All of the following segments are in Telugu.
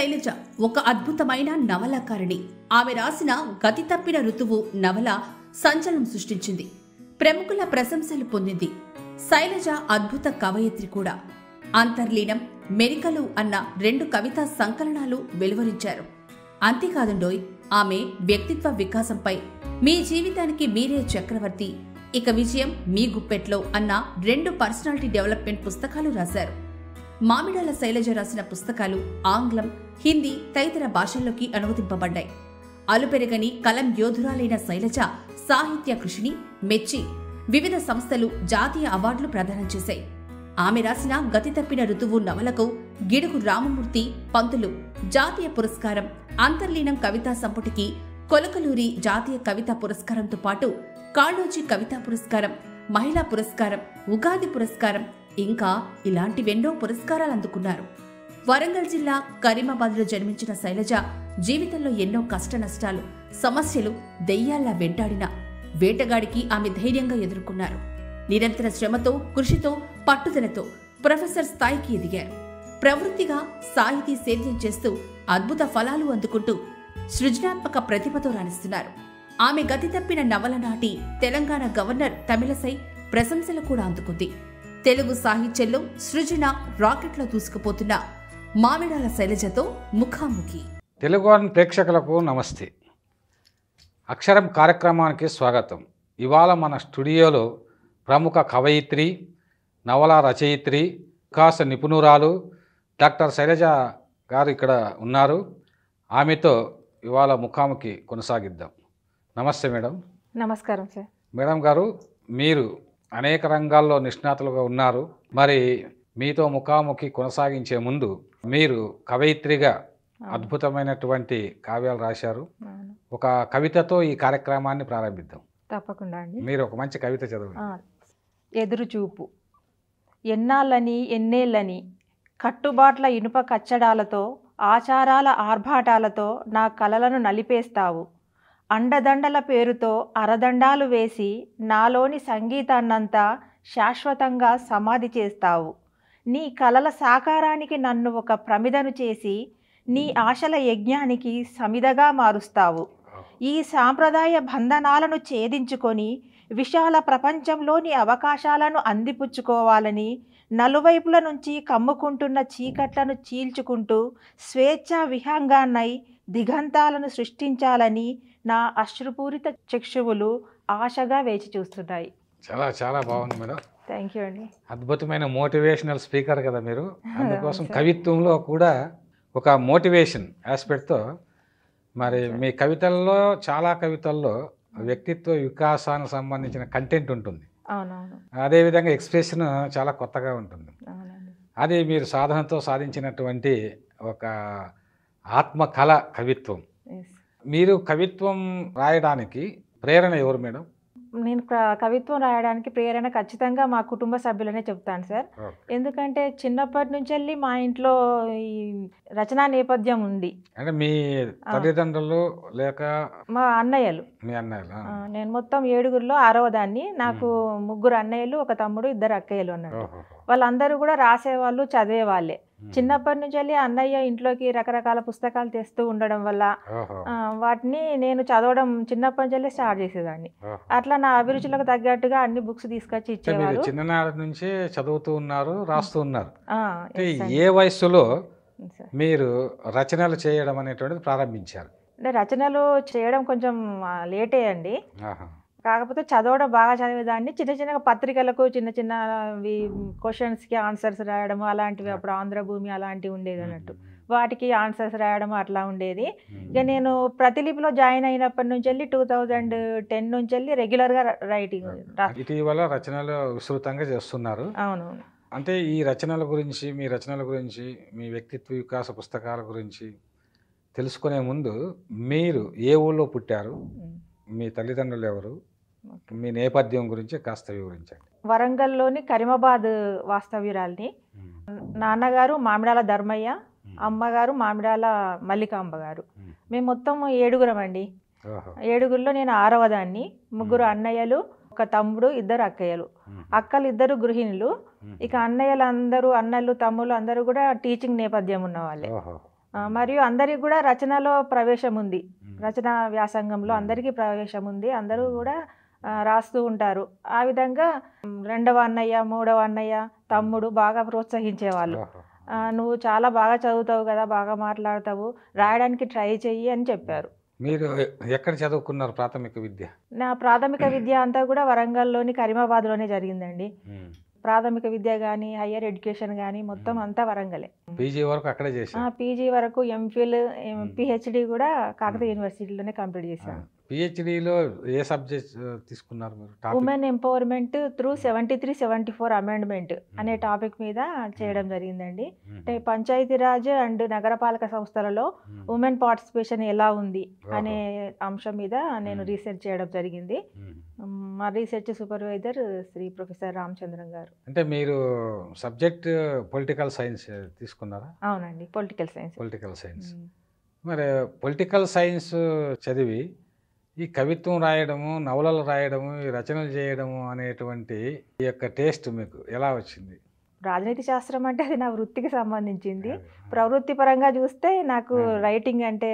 శైలజ ఒక అద్భుతమైన నవలాకారిణి. ఆమె రాసిన గతి తప్పిన ఋతువు నవల సంచలనం సృష్టించింది, ప్రముఖుల ప్రశంసలు పొందింది. శైలజ అద్భుత కవయిత్రి కూడా. అంతర్లీనం, మెరికలు అన్న 2 కవితా సంకలనాలు వెలువరించారు. అంతేకాదండోయ్, ఆమె వ్యక్తిత్వ వికాసంపై మీ జీవితానికి మీరే చక్రవర్తి, ఇక విజయం మీ గుప్పెట్లో అన్న 2 పర్సనాలిటీ డెవలప్మెంట్ పుస్తకాలు రాశారు. మామిడాల శైలజ రాసిన పుస్తకాలు ఆంగ్లం, హిందీ తదితర భాషల్లోకి అనువదింపబడ్డాయి. అలుపెరగని కలం యోధురాలైన శైలజ సాహిత్య కృషిని మెచ్చి వివిధ సంస్థలు జాతీయ అవార్డులు ప్రదానం చేశాయి. ఆమె రాసిన గతి తప్పిన ఋతువు నవలకు గిడుగు రామమూర్తి పంతులు జాతీయ పురస్కారం, అంతర్లీనం కవితా సంపుటికి కొలకలూరి జాతీయ కవితా పురస్కారంతో పాటు కాళోజీ కవితా పురస్కారం, మహిళా పురస్కారం, ఉగాది పురస్కారం, ఇంకా ఇలాంటివెన్నో పురస్కారాలు అందుకున్నారు. వరంగల్ జిల్లా కరీమాబాద్లో జన్మించిన శైలజ జీవితంలో ఎన్నో కష్ట నష్టాలు, సమస్యలు దెయ్యాల్లా వెంటాడిన వేటగాడికి ఆమె ధైర్యంగా ఎదుర్కొన్నారు. నిరంతర శ్రమతో, కృషితో, పట్టుదలతో ప్రొఫెసర్ స్థాయికి ఎదిగారు. ప్రవృత్తిగా సాహితీ సేద్యం చేస్తూ అద్భుత ఫలాలు అందుకుంటూ సృజనాత్మక ప్రతిభతో రాణిస్తున్నారు. ఆమె గతి తప్పిన నవల నాటి తెలంగాణ గవర్నర్ తమిళసై ప్రశంసలు కూడా అందుకుంది. తెలుగు సాహిత్యంలో సృజన రాకెట్లో దూసుకుపోతున్న మామిడాల శైలజతో ముఖాముఖి. తెలుగు ప్రేక్షకులకు నమస్తే. అక్షరం కార్యక్రమానికి స్వాగతం. ఇవాళ మన స్టూడియోలో ప్రముఖ కవయిత్రి, నవల రచయిత్రి, వికాస నిపుణురాలు డాక్టర్ శైలజ గారు ఇక్కడ ఉన్నారు. ఆమెతో ఇవాళ ముఖాముఖి కొనసాగిద్దాం. నమస్తే మేడం. నమస్కారం సార్. మేడం గారు, మీరు అనేక రంగాల్లో నిష్ణాతులుగా ఉన్నారు. మరి మీతో ముఖాముఖి కొనసాగించే ముందు, మీరు కవయిత్రిగా అద్భుతమైనటువంటి కావ్యాలు రాశారు. ఒక కవితతో ఈ కార్యక్రమాన్ని ప్రారంభిద్దాం. తప్పకుండా అండి. మీరు ఒక మంచి కవిత చదవండి. ఎదురుచూపు. ఎన్నాళ్ళని ఎన్నేళ్ళని కట్టుబాట్ల ఇనుప కచ్చడాలతో, ఆచారాల ఆర్భాటాలతో నా కలలను నలిపేస్తావు. అండదండల పేరుతో అరదండాలు వేసి నాలోని సంగీతాన్నంతా శాశ్వతంగా సమాధి చేస్తావు. నీ కలల సాకారానికి నన్ను ఒక ప్రమిదను చేసి నీ ఆశల యజ్ఞానికి సమిదగా మారుస్తావు. ఈ సాంప్రదాయ బంధనాలను ఛేదించుకొని విశాల ప్రపంచంలోని అవకాశాలను అందిపుచ్చుకోవాలని నలువైపుల నుంచి కమ్ముకుంటున్న చీకట్లను చీల్చుకుంటూ స్వేచ్ఛా విహంగాన్నై దిగంతాలను సృష్టించాలని నా అశ్రుపూరిత చక్షువులు ఆశగా వేచి చూస్తున్నాయి. చాలా చాలా బాగుంది మేడం. థ్యాంక్ యూ అండి. అద్భుతమైన మోటివేషనల్ స్పీకర్ కదా మీరు. అందుకోసం కవిత్వంలో కూడా ఒక మోటివేషన్ ఆస్పెక్ట్తో, మరి మీ కవితల్లో, చాలా కవితల్లో వ్యక్తిత్వ వికాసానికి సంబంధించిన కంటెంట్ ఉంటుంది. అవునవును. అదేవిధంగా ఎక్స్ప్రెషన్ చాలా కొత్తగా ఉంటుంది. అవునండి. అది మీరు సాధనతో సాధించినటువంటి ఒక ఆత్మకళ కవిత్వం. మీరు కవిత్వం రాయడానికి ప్రేరణ ఎవరు మేడం? నేను కవిత్వం రాయడానికి ప్రేరణ ఖచ్చితంగా మా కుటుంబ సభ్యులనే చెప్తాను సార్. ఎందుకంటే చిన్నప్పటి నుంచి వెళ్ళి మా ఇంట్లో ఈ రచనా నేపథ్యం ఉంది. అంటే మీ తల్లిదండ్రులు లేక మా అన్నయ్యలు? మీ అన్నయ్యలు. నేను మొత్తం 7గురిలో 6వ దాన్ని. నాకు 3 అన్నయ్యలు, 1 తమ్ముడు, 2 అక్కయ్యలు అన్నారు. వాళ్ళందరూ కూడా రాసేవాళ్ళు, చదివేవాళ్ళే. చిన్నప్పటి నుంచి వెళ్ళి అన్నయ్య ఇంట్లోకి రకరకాల పుస్తకాలు తెస్తూ ఉండడం వల్ల వాటిని నేను చదవడం చిన్నప్పటి నుంచి స్టార్ట్ చేసేదాన్ని. అట్లా నా అభిరుచులకు తగ్గట్టుగా అన్ని బుక్స్ తీసుకొచ్చి ఇచ్చేవారు. చిన్ననాటి నుంచి చదువుతూ ఉన్నారు, రాస్తూ ఉన్నారు. ఏ వయసులో మీరు రచనలు చేయడం అనేటువంటిది ప్రారంభించారు? అంటే రచనలు చేయడం కొంచెం లేటే అండి. కాకపోతే చదవడం బాగా చదివేదాన్ని. చిన్న చిన్నగా పత్రికలకు చిన్న చిన్న క్వశ్చన్స్కి ఆన్సర్స్ రాయడం అలాంటివి, అప్పుడు ఆంధ్రభూమి అలాంటివి ఉండేది అన్నట్టు, వాటికి ఆన్సర్స్ రాయడం అట్లా ఉండేది. ఇక నేను ప్రతిలిపిలో జాయిన్ అయినప్పటి నుంచి వెళ్ళి 2010 నుంచి వెళ్ళి రెగ్యులర్గా రైటింగ్. ఇటీవల రచనలు విస్తృతంగా చేస్తున్నారు. అవునవును. అంటే ఈ రచనల గురించి, మీ రచనల గురించి, మీ వ్యక్తిత్వ వికాస పుస్తకాల గురించి తెలుసుకునే ముందు, మీరు ఏ ఊళ్ళో పుట్టారు, మీ తల్లిదండ్రులు ఎవరు, మీ నేపథ్యం గురించి కాస్త వివరించండి. వరంగల్లోని కరీమాబాద్ వాస్తవ్యురాల్ని. నాన్నగారు మామిడాల ధర్మయ్య, అమ్మగారు మామిడాల మల్లికాంబ గారు. మేము మొత్తం 7గురం అండి. 7గురిలో నేను 6వ దాన్ని. 3 అన్నయ్యలు, 1 తమ్ముడు, 2 అక్కయ్యలు. అక్కలు 2 గృహిణులు. ఇక అన్నయ్యలు అందరూ, అన్నలు తమ్ముళ్ళు అందరూ కూడా టీచింగ్ నేపథ్యం ఉన్న వాళ్ళే. మరియు అందరికి కూడా రచనలో ప్రవేశం ఉంది. రచన వ్యాసంగంలో అందరికీ ప్రవేశం ఉంది. అందరూ కూడా రాస్తూ ఉంటారు. ఆ విధంగా రెండవ అన్నయ్య, మూడవ అన్నయ్య, తమ్ముడు బాగా ప్రోత్సహించేవాళ్ళు. నువ్వు చాలా బాగా చదువుతావు కదా, బాగా మాట్లాడతావు, రాయడానికి ట్రై చెయ్యి అని చెప్పారు. మీరు ఎక్కడ చదువుకున్నారు ప్రాథమిక విద్య? నా ప్రాథమిక విద్య అంతా కూడా వరంగల్లోని కరీమాబాద్లోనే జరిగిందండి. ప్రాథమిక విద్య కానీ హయ్యర్ ఎడ్యుకేషన్ కానీ మొత్తం అంతా వరంగలే. పీజీ వరకు అక్కడే చేశాను. పీజీ వరకు, ఎంఫిల్, పిహెచ్డి కూడా కాకతీయ యూనివర్సిటీలోనే కంప్లీట్ చేశాను. పిహెచ్డిలో ఏ సబ్జెక్ట్ తీసుకున్నారు మీరు? ఉమెన్ ఎంపవర్మెంట్ త్రూ 73-74 అమెండ్మెంట్ అనే టాపిక్ మీద చేయడం జరిగిందండి. అంటే పంచాయతీరాజ్ అండ్ నగరపాలక సంస్థలలో ఉమెన్ పార్టిసిపేషన్ ఎలా ఉంది అనే అంశం మీద నేను రీసెర్చ్ చేయడం జరిగింది. మా research supervisor Shri professor Ramachandran garu. అంటే మీరు సబ్జెక్ట్ పొలిటికల్ సైన్స్ తీసుకున్నారా? అవునండి, పొలిటికల్ సైన్స్. Political science. మరి పొలిటికల్ సైన్స్ చదివి ఈ కవిత్వం రాయడము, నవలలు రాయడము, ఈ రచనలు చేయడము అనేటువంటి ఈ యొక్క టేస్ట్ మీకు ఎలా వచ్చింది? రాజనీతి శాస్త్రం అంటే అది నా వృత్తికి సంబంధించింది. ప్రవృత్తి పరంగా చూస్తే నాకు రైటింగ్ అంటే,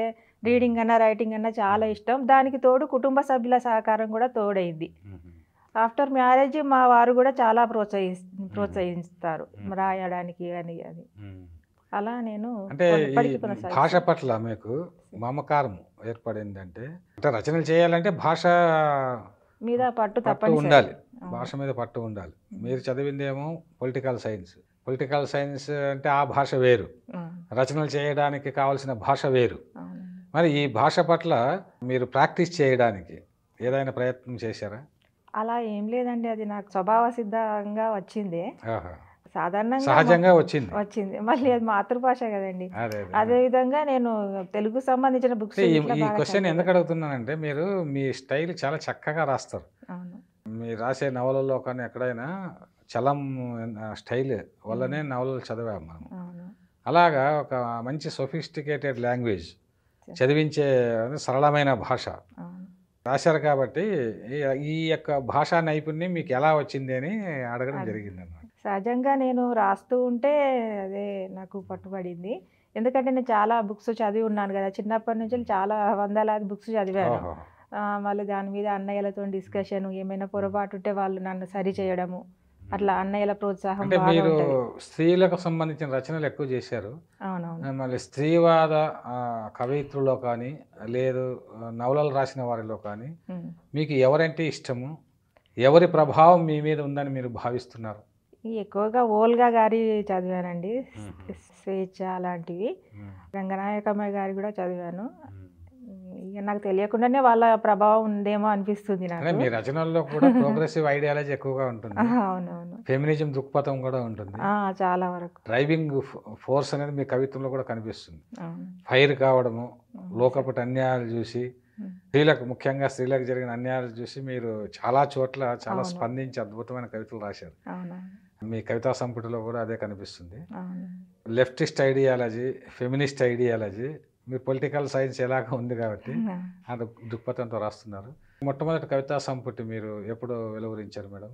రీడింగ్ అన్నా రైటింగ్ అన్నా చాలా ఇష్టం. దానికి తోడు కుటుంబ సభ్యుల సహకారం కూడా తోడైంది. ఆఫ్టర్ మ్యారేజ్ మా వారు కూడా చాలా ప్రోత్సహిస్తారు రాయడానికి అని. అది అలా నేను అంటే భాష పట్ల మీకు మమకారం ఏర్పడిందంటే, అంటే రచనలు చేయాలంటే భాష మీద పట్టు ఉండాలి, భాష మీద పట్టు ఉండాలి. మీరు చదివిందేమో పొలిటికల్ సైన్స్. పొలిటికల్ సైన్స్ అంటే ఆ భాష వేరు, రచనలు చేయడానికి కావాల్సిన భాష వేరు. మరి ఈ భాష పట్ల మీరు ప్రాక్టీస్ చేయడానికి ఏదైనా ప్రయత్నం చేశారా? అలా ఏం లేదండి, అది నాకు స్వభావ సిద్ధంగా వచ్చింది. సాధారణంగా సహజంగా వచ్చింది. మళ్ళీ అది మాతృభాష కదండి. అదే విధంగా నేను తెలుగు సంబంధించిన బుక్స్. ఈ క్వశ్చన్ ఎందుకు అడుగుతున్నానంటే, మీరు మీ స్టైల్ చాలా చక్కగా రాస్తారు. మీరు రాసే నవలలో కానీ ఎక్కడైనా చలం స్టైల్ వల్లనే నవలలు చదివాము మనం. అలాగా ఒక మంచి సొఫిస్టికేటెడ్ లాంగ్వేజ్, చదివించే సరళమైన భాష రాశారు. కాబట్టి ఈ యొక్క భాషా నైపుణ్యం మీకు ఎలా వచ్చింది అని అడగడం జరిగింది అన్నమాట. సహజంగా నేను రాస్తూ ఉంటే అదే నాకు పట్టుబడింది. ఎందుకంటే నేను చాలా బుక్స్ చదివి ఉన్నాను కదా, చిన్నప్పటి నుంచి చాలా వందలాది బుక్స్ చదివాను. మళ్ళీ దాని మీద అన్నయ్యలతో డిస్కషన్, ఏమైనా పొరపాటు ఉంటే వాళ్ళు నన్ను సరి చేయడము, అట్లా అన్నయ్యల ప్రోత్సాహం. అంటే మీరు స్త్రీలకు సంబంధించిన రచనలు ఎక్కువ చేశారు. అవునవును. మళ్ళీ స్త్రీవాద కవయిత్రులో కానీ లేదు నవలలు రాసిన వారిలో కానీ మీకు ఎవరంటే ఇష్టము, ఎవరి ప్రభావం మీ మీద ఉందని మీరు భావిస్తున్నారు? ఎక్కువగా ఓల్గా గారి చదివానండి, స్వేచ్ఛ అలాంటివి. రంగనాయకమ్మ గారి కూడా చదివాను. ఇక నాకు తెలియకుండానే వాళ్ళ ప్రభావం ఉందేమో అనిపిస్తుంది నాకు. మీ రచనల్లో కూడా ప్రోగ్రెసివ్ ఐడియాలజీ ఎక్కువగా ఉంటుంది. అవునవును. ఫెమినిజం దృక్పథం కూడా ఉంటుంది చాలా వరకు. డ్రైవింగ్ ఫోర్స్ అనేది మీ కవిత్వంలో కూడా కనిపిస్తుంది. ఫైర్ కావడము, లోకపటి అన్యాయాలు చూసి, స్త్రీలకు ముఖ్యంగా స్త్రీలకు జరిగిన అన్యాయాలు చూసి మీరు చాలా చోట్ల చాలా స్పందించి అద్భుతమైన కవితలు రాశారు. మీ కవితా సంపుటిలో కూడా అదే కనిపిస్తుంది. లెఫ్టిస్ట్ ఐడియాలజీ, ఫెమినిస్ట్ ఐడియాలజీ, మీరు పొలిటికల్ సైన్స్ ఎలాగ ఉంది కాబట్టి ఆ దృక్పథంతో రాస్తున్నారు. మొట్టమొదటి కవితా సంపుటి మీరు ఎప్పుడు వెలువరించారు మేడం?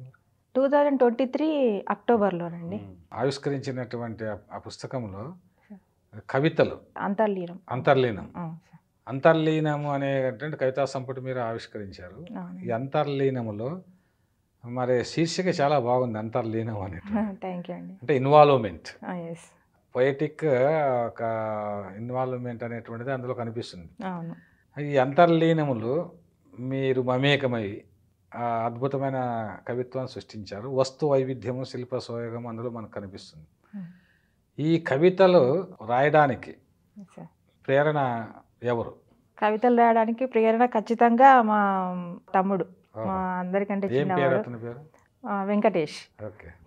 2023 అక్టోబర్లోనండి. ఆవిష్కరించినటువంటి ఆ పుస్తకంలో కవితలు అంతర్లీనం అంతర్లీనము అనేటువంటి కవితా సంపుటి మీరు ఆవిష్కరించారు. ఈ అంతర్లీనములో మరి శీర్షిక చాలా బాగుంది, అంతర్లీనం అనేది. అంటే ఇన్వాల్వ్మెంట్, పొయటిక్ ఒక ఇన్వాల్వ్మెంట్ అనేటువంటిది అందులో కనిపిస్తుంది. ఈ అంతర్లీనములు మీరు మమేకమై అద్భుతమైన కవిత్వాన్ని సృష్టించారు. వస్తు వైవిధ్యము, శిల్ప సోయగము అందులో మనకు కనిపిస్తుంది. ఈ కవితలు రాయడానికి ప్రేరణ ఎవరు? కవితలు రాయడానికి ప్రేరణ ఖచ్చితంగా మా తమ్ముడు, మా అందరికంటే చిన్నవాడు, వెంకటేష్.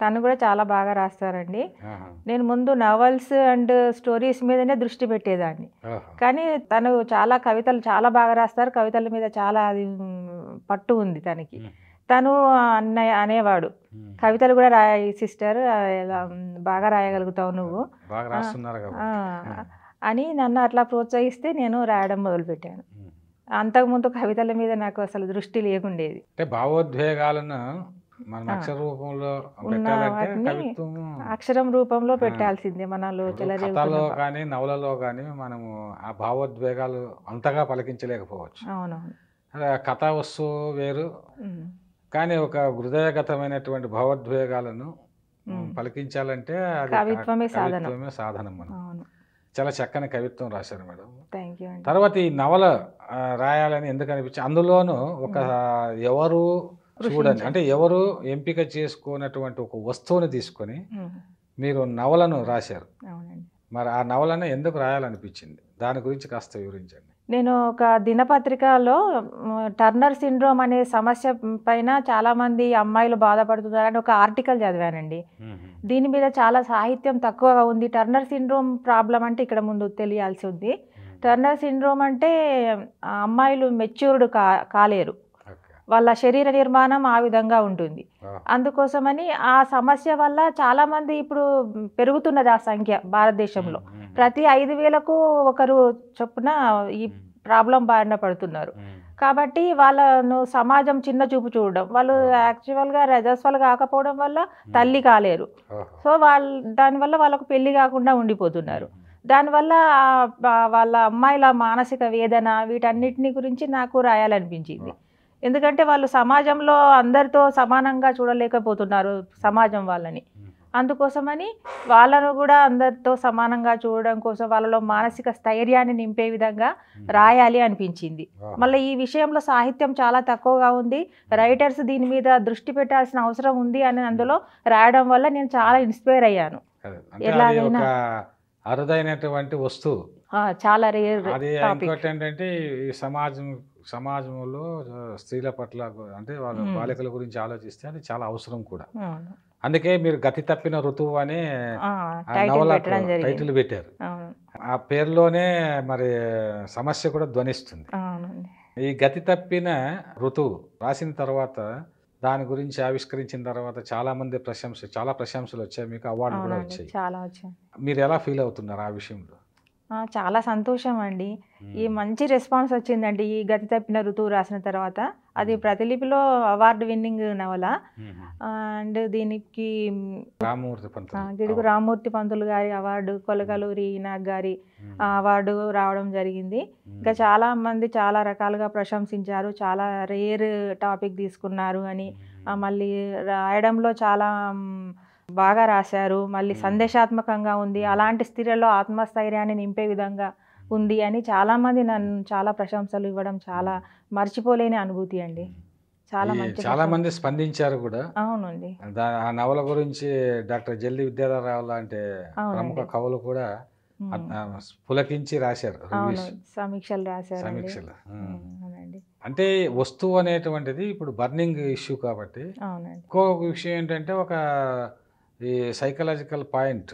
తను కూడా చాలా బాగా రాస్తారండి. నేను ముందు నవల్స్ అండ్ స్టోరీస్ మీదనే దృష్టి పెట్టేదాన్ని, కానీ తను చాలా కవితలు చాలా బాగా రాస్తారు. కవితల మీద చాలా అది పట్టు ఉంది తనకి. తను అన్నయ్య అనేవాడు, కవితలు కూడా రాయి సిస్టర్, బాగా రాయగలుగుతావు నువ్వు అని నన్ను అట్లా ప్రోత్సహిస్తే నేను రాయడం మొదలుపెట్టాను. అంతకుముందు కవితల మీద నాకు అసలు దృష్టి లేకుండేది. అంటే భావోద్వేగాలను మనం అక్షర రూపంలో ఉన్న పెట్టాలంటే వాటిని కవిత్వం అక్షరం రూపంలో పెట్టాల్సిందే మనలో కథలో చెలరేగుతున్న కానీ నవలలో కానీ మనము ఆ భావోద్వేగాలు అంతగా పలికించలేకపోవచ్చు. అవునవును. అదే కథా వస్తువు వేరు, ఉమ్, కానీ ఒక హృదయగతమైనటువంటి భావోద్వేగాలను పలికించాలంటే అది కవిత్వమే సాధనం. కవిత్వమే సాధనం. మనం అవును. చాలా చక్కని కవిత్వం రాశారు మేడం. థ్యాంక్ యూ అండి. తర్వాత ఈ నవల రాయాలని ఎందుకు అనిపించింది? అందులోనూ ఒక ఎవరు చూడని, అంటే ఎవరు ఎంపిక చేసుకున్నటువంటి ఒక వస్తువుని తీసుకొని ఉమ్, మీరు నవలను రాశారు. అవునండి. మరి ఆ నవలను ఎందుకు రాయాలనిపించింది? దాని గురించి కాస్త వివరించండి. నేను ఒక దినపత్రికలో టర్నర్ సిండ్రోమ్ అనే సమస్య పైన చాలామంది అమ్మాయిలు బాధపడుతున్నారని ఒక ఆర్టికల్ చదివానండి. దీని మీద చాలా సాహిత్యం తక్కువగా ఉంది. టర్నర్ సిండ్రోమ్ ప్రాబ్లం అంటే ఇక్కడ ముందు తెలియాల్సి ఉంది. టర్నర్ సిండ్రోమ్ అంటే అమ్మాయిలు మెచ్యూర్డ్ కాలేరు, వాళ్ళ శరీర నిర్మాణం ఆ విధంగా ఉంటుంది. అందుకోసమని ఆ సమస్య వల్ల చాలామంది ఇప్పుడు పెరుగుతున్నది ఆ సంఖ్య భారతదేశంలో. ప్రతి 5,000కు ఒకరు చొప్పున ఈ ప్రాబ్లం బారిన పడుతున్నారు. కాబట్టి వాళ్ళను సమాజం చిన్న చూపు చూడడం, వాళ్ళు యాక్చువల్గా రజస్వల్ కాకపోవడం వల్ల తల్లి కాలేరు. సో దానివల్ల వాళ్ళకు పెళ్లి కాకుండా ఉండిపోతున్నారు. దానివల్ల వాళ్ళ అమ్మాయిల మానసిక వేదన వీటన్నిటిని గురించి నాకు రాయాలనిపించింది. ఎందుకంటే వాళ్ళు సమాజంలో అందరితో సమానంగా చూడలేకపోతున్నారు సమాజం వాళ్ళని. అందుకోసమని వాళ్ళను కూడా అందరితో సమానంగా చూడడం కోసం వాళ్ళలో మానసిక స్థైర్యాన్ని నింపే విధంగా రాయాలి అనిపించింది. మళ్ళీ ఈ విషయంలో సాహిత్యం చాలా తక్కువగా ఉంది, రైటర్స్ దీని మీద దృష్టి పెట్టాల్సిన అవసరం ఉంది అని అందులో రాయడం వల్ల నేను చాలా ఇన్స్పైర్ అయ్యాను. ఎలాగైనా అరుదైనటువంటి వస్తువు, చాలా రేర్. అది ఇంకోటి ఏంటంటే ఈ సమాజంలో స్త్రీల పట్ల అంటే వాళ్ళ బాలికల గురించి ఆలోచిస్తే అది చాలా అవసరం కూడా. అందుకే మీరు గతి తప్పిన ఋతువు అనే టైటిల్ పెట్టారు. ఆ పేరులోనే మరి సమస్య కూడా ధ్వనిస్తుంది. ఈ గతి తప్పిన ఋతువు రాసిన తర్వాత, దాని గురించి ఆవిష్కరించిన తర్వాత చాలా ప్రశంసలు వచ్చాయి, మీకు అవార్డు కూడా వచ్చాయి. చాలా వచ్చాయి. మీరు ఎలా ఫీల్ అవుతున్నారు ఆ విషయంలో? చాలా సంతోషం అండి. ఈ మంచి రెస్పాన్స్ వచ్చిందండి ఈ గతి తప్పిన ఋతువు రాసిన తర్వాత. అది ప్రతిలిపిలో అవార్డు విన్నింగ్ నవల. అండ్ దీనికి గిడుగు రామూర్తి పంతులు గారి అవార్డు, కొలకలూరి ఈనాగ్ గారి అవార్డు రావడం జరిగింది. ఇంకా చాలా మంది చాలా రకాలుగా ప్రశంసించారు, చాలా రేర్ టాపిక్ తీసుకున్నారు అని. మళ్ళీ రాయడంలో చాలా బాగా రాశారు, మళ్ళీ సందేశాత్మకంగా ఉంది, అలాంటి స్త్రీలలో ఆత్మస్థైర్యాన్ని నింపే విధంగా ఉంది అని చాలామంది నన్ను చాలా ప్రశంసలు ఇవ్వడం చాలా మర్చిపోలేని అనుభూతి అండి. చాలా మంది స్పందించారు కూడా. అవునండి. ఆ నవల గురించి డాక్టర్ జల్లి విద్యాధరరావు లాంటి ప్రముఖ కవులు కూడా పులకించి రాశారు, సమీక్షలు రాశారు. అంటే వస్తువు అనేటువంటిది ఇప్పుడు బర్నింగ్ ఇష్యూ కాబట్టి. ఇంకో విషయం ఏంటంటే ఒక ఈ సైకలాజికల్ పాయింట్,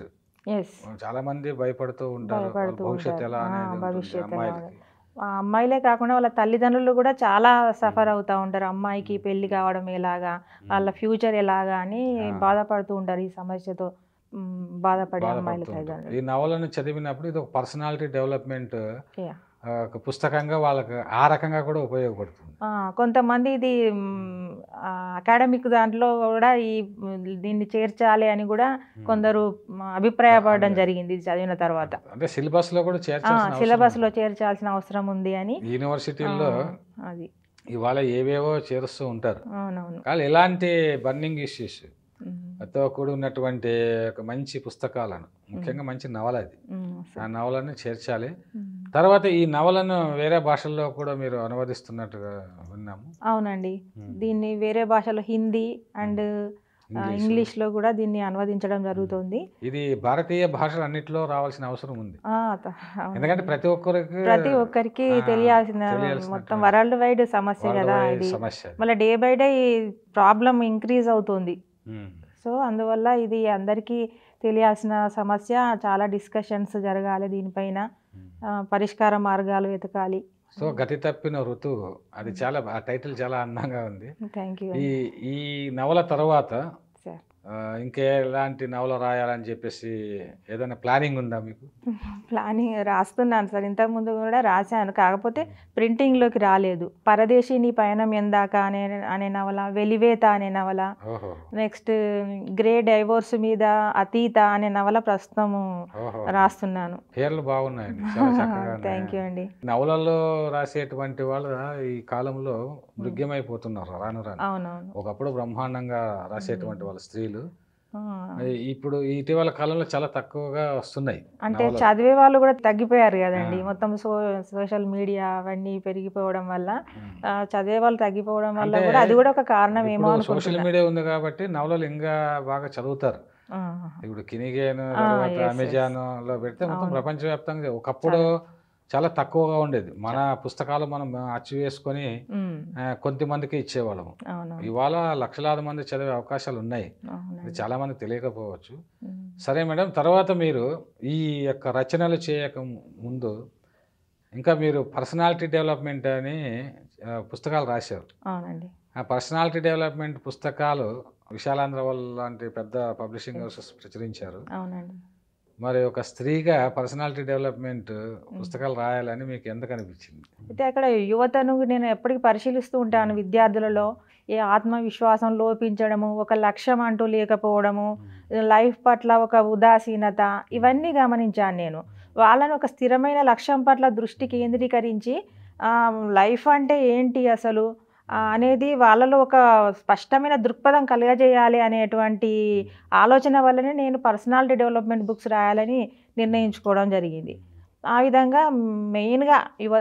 చాలా మంది భయపడుతూ ఉంటారు భవిష్యత్తు ఎలా అనేది. అమ్మాయిలే కాకుండా వాళ్ళ తల్లిదండ్రులు కూడా చాలా సఫర్ అవుతూ ఉంటారు. అమ్మాయికి పెళ్లి కావడం ఎలాగా, వాళ్ళ ఫ్యూచర్ ఎలాగా అని బాధపడుతూ ఉంటారు. ఈ సమస్యతో బాధపడే అమ్మాయిల తల్లిదండ్రులు ఈ నవలను చదివినప్పుడు ఇది ఒక పర్సనాలిటీ డెవలప్మెంట్ పుస్తకంగా వాళ్ళకి ఆ రకంగా కూడా ఉపయోగపడుతుంది. కొంతమంది ఇది అకాడమిక్ దాంట్లో కూడా దీన్ని చేర్చాలి అని కూడా కొందరు అభిప్రాయపడడం జరిగింది చదివిన తర్వాత. అంటే సిలబస్ లో చేర్చాల్సిన అవసరం ఉంది అని యూనివర్సిటీల్లో అది ఇవాళ ఏవేవో చేరుస్తూ ఉంటారు. అవునవును. కానీ ఇలాంటి బర్నింగ్ ఇష్యూస్ తో కూడినటువంటి ఒక మంచి పుస్తకాలను, ముఖ్యంగా మంచి నవల అది, ఆ నవలను చేర్చాలి. తర్వాత ఈ నవలను వేరే భాషల్లో కూడా మీరు అనువదిస్తున్నట్టుగా విన్నాము. అవునండి, దీన్ని వేరే భాషలో హిందీ అండ్ ఇంగ్లీష్ లో కూడా దీన్ని అనువదించడం జరుగుతుంది. ఇది భారతీయ భాషలు అన్నిటిలో రావాల్సిన అవసరం ఉంది. ఎందుకంటే ప్రతి ఒక్కరికి తెలియాల్సిన మొత్తం వరల్డ్ వైడ్ సమస్య కదా ఇది. మళ్ళీ డే బై డే ఈ ప్రాబ్లం ఇంక్రీజ్ అవుతుంది. సో అందువల్ల ఇది అందరికీ తెలియాల్సిన సమస్య. చాలా డిస్కషన్స్ జరగాలి దీనిపైన, పరిష్కార మార్గాలు వెతకాలి. సో గతి తప్పిన ఋతువు, అది చాలా, ఆ టైటిల్ చాలా అందంగా ఉంది. Thank you. ఈ నవల తర్వాత ఇంకే ఎలాంటి నవల రాయాలని చెప్పేసి ఏదైనా ప్లానింగ్ ఉందా మీకు? ప్లానింగ్ రాస్తున్నాను సార్, ఇంతకుముందు కూడా రాశాను, కాకపోతే ప్రింటింగ్లోకి రాలేదు. పరదేశిని పయనం ఎందాక అనే నవల, వెలివేత అనే నవల, ఓహో నెక్స్ట్ గ్రే డైవోర్స్ మీద అతీత అనే నవల ప్రస్తుతం ఓహో రాస్తున్నాను. పేర్లు బాగున్నాయండి, చాలా చక్కగా థ్యాంక్ యూ అండి. నవలల్లో రాసేటువంటి వాళ్ళు ఈ కాలంలో మృగ్యమైపోతున్నారు రాను రాను. అవునవును. ఒకప్పుడు బ్రహ్మాండంగా రాసేటువంటి వాళ్ళ స్త్రీలు ఆ. ఇప్పుడు ఇటీవల కాలంలో చాలా తక్కువగా వస్తున్నాయి అంటే నవలలు. చదివే వాళ్ళు కూడా తగ్గిపోయారు కదండి, ఆ. మొత్తం సోషల్ మీడియా అవన్నీ పెరిగిపోవడం వల్ల ఉమ్. చదివే వాళ్ళు తగ్గిపోవడం వల్ల అంటే కూడా అది కూడా ఒక కారణం ఏమో ఇప్పుడు సోషల్ అనుకుంటున్నా. మీడియా ఉంది కాబట్టి నవలలు ఇంకా బాగా చదువుతారు. ఆ. ఇప్పుడు కినిగేను ఆ, తర్వాత yes, yes. అమెజాన్ లో పెడితే మొత్తం అవును. ప్రపంచవ్యాప్తంగా ఒకప్పుడు చాలా తక్కువగా ఉండేది. మన పుస్తకాలు మనం అచ్చు వేసుకొని ఉమ్. కొంతమందికి ఇచ్చేవాళ్ళము. అవును. ఇవాళ లక్షలాది మంది చదివే అవకాశాలు ఉన్నాయి. ఇది అవునండి. చాలా మంది తెలియకపోవచ్చు. ఉమ్. సరే మేడం, తర్వాత మీరు ఈ యొక్క రచనలు చేయక ముందు ఇంకా మీరు పర్సనాలిటీ డెవలప్మెంట్ అని పుస్తకాలు రాశారు. అవునండి. ఆ పర్సనాలిటీ డెవలప్మెంట్ పుస్తకాలు విశాలాంధ్ర వాళ్ళ లాంటి పెద్ద పబ్లిషింగ్ హౌసెస్ ప్రచురించారు. అవునండి. మరి ఒక స్త్రీగా పర్సనాలిటీ డెవలప్మెంట్ పుస్తకాలు రాయాలని మీకు ఎందుకు అనిపించింది? అయితే అక్కడ యువతను నేను ఎప్పటికీ పరిశీలిస్తూ ఉంటాను. విద్యార్థులలో ఏ ఆత్మవిశ్వాసం లోపించడము, ఒక లక్ష్యం అంటూ లేకపోవడము, లైఫ్ పట్ల ఒక ఉదాసీనత, ఇవన్నీ గమనించాను నేను. వాళ్ళని ఒక స్థిరమైన లక్ష్యం పట్ల దృష్టి కేంద్రీకరించి లైఫ్ అంటే ఏంటి అసలు అనేది వాళ్ళలో ఒక స్పష్టమైన దృక్పథం కలుగజేయాలి అనేటువంటి ఆలోచన వల్లనే నేను పర్సనాలిటీ డెవలప్మెంట్ బుక్స్ రాయాలని నిర్ణయించుకోవడం జరిగింది. ఆ విధంగా మెయిన్గా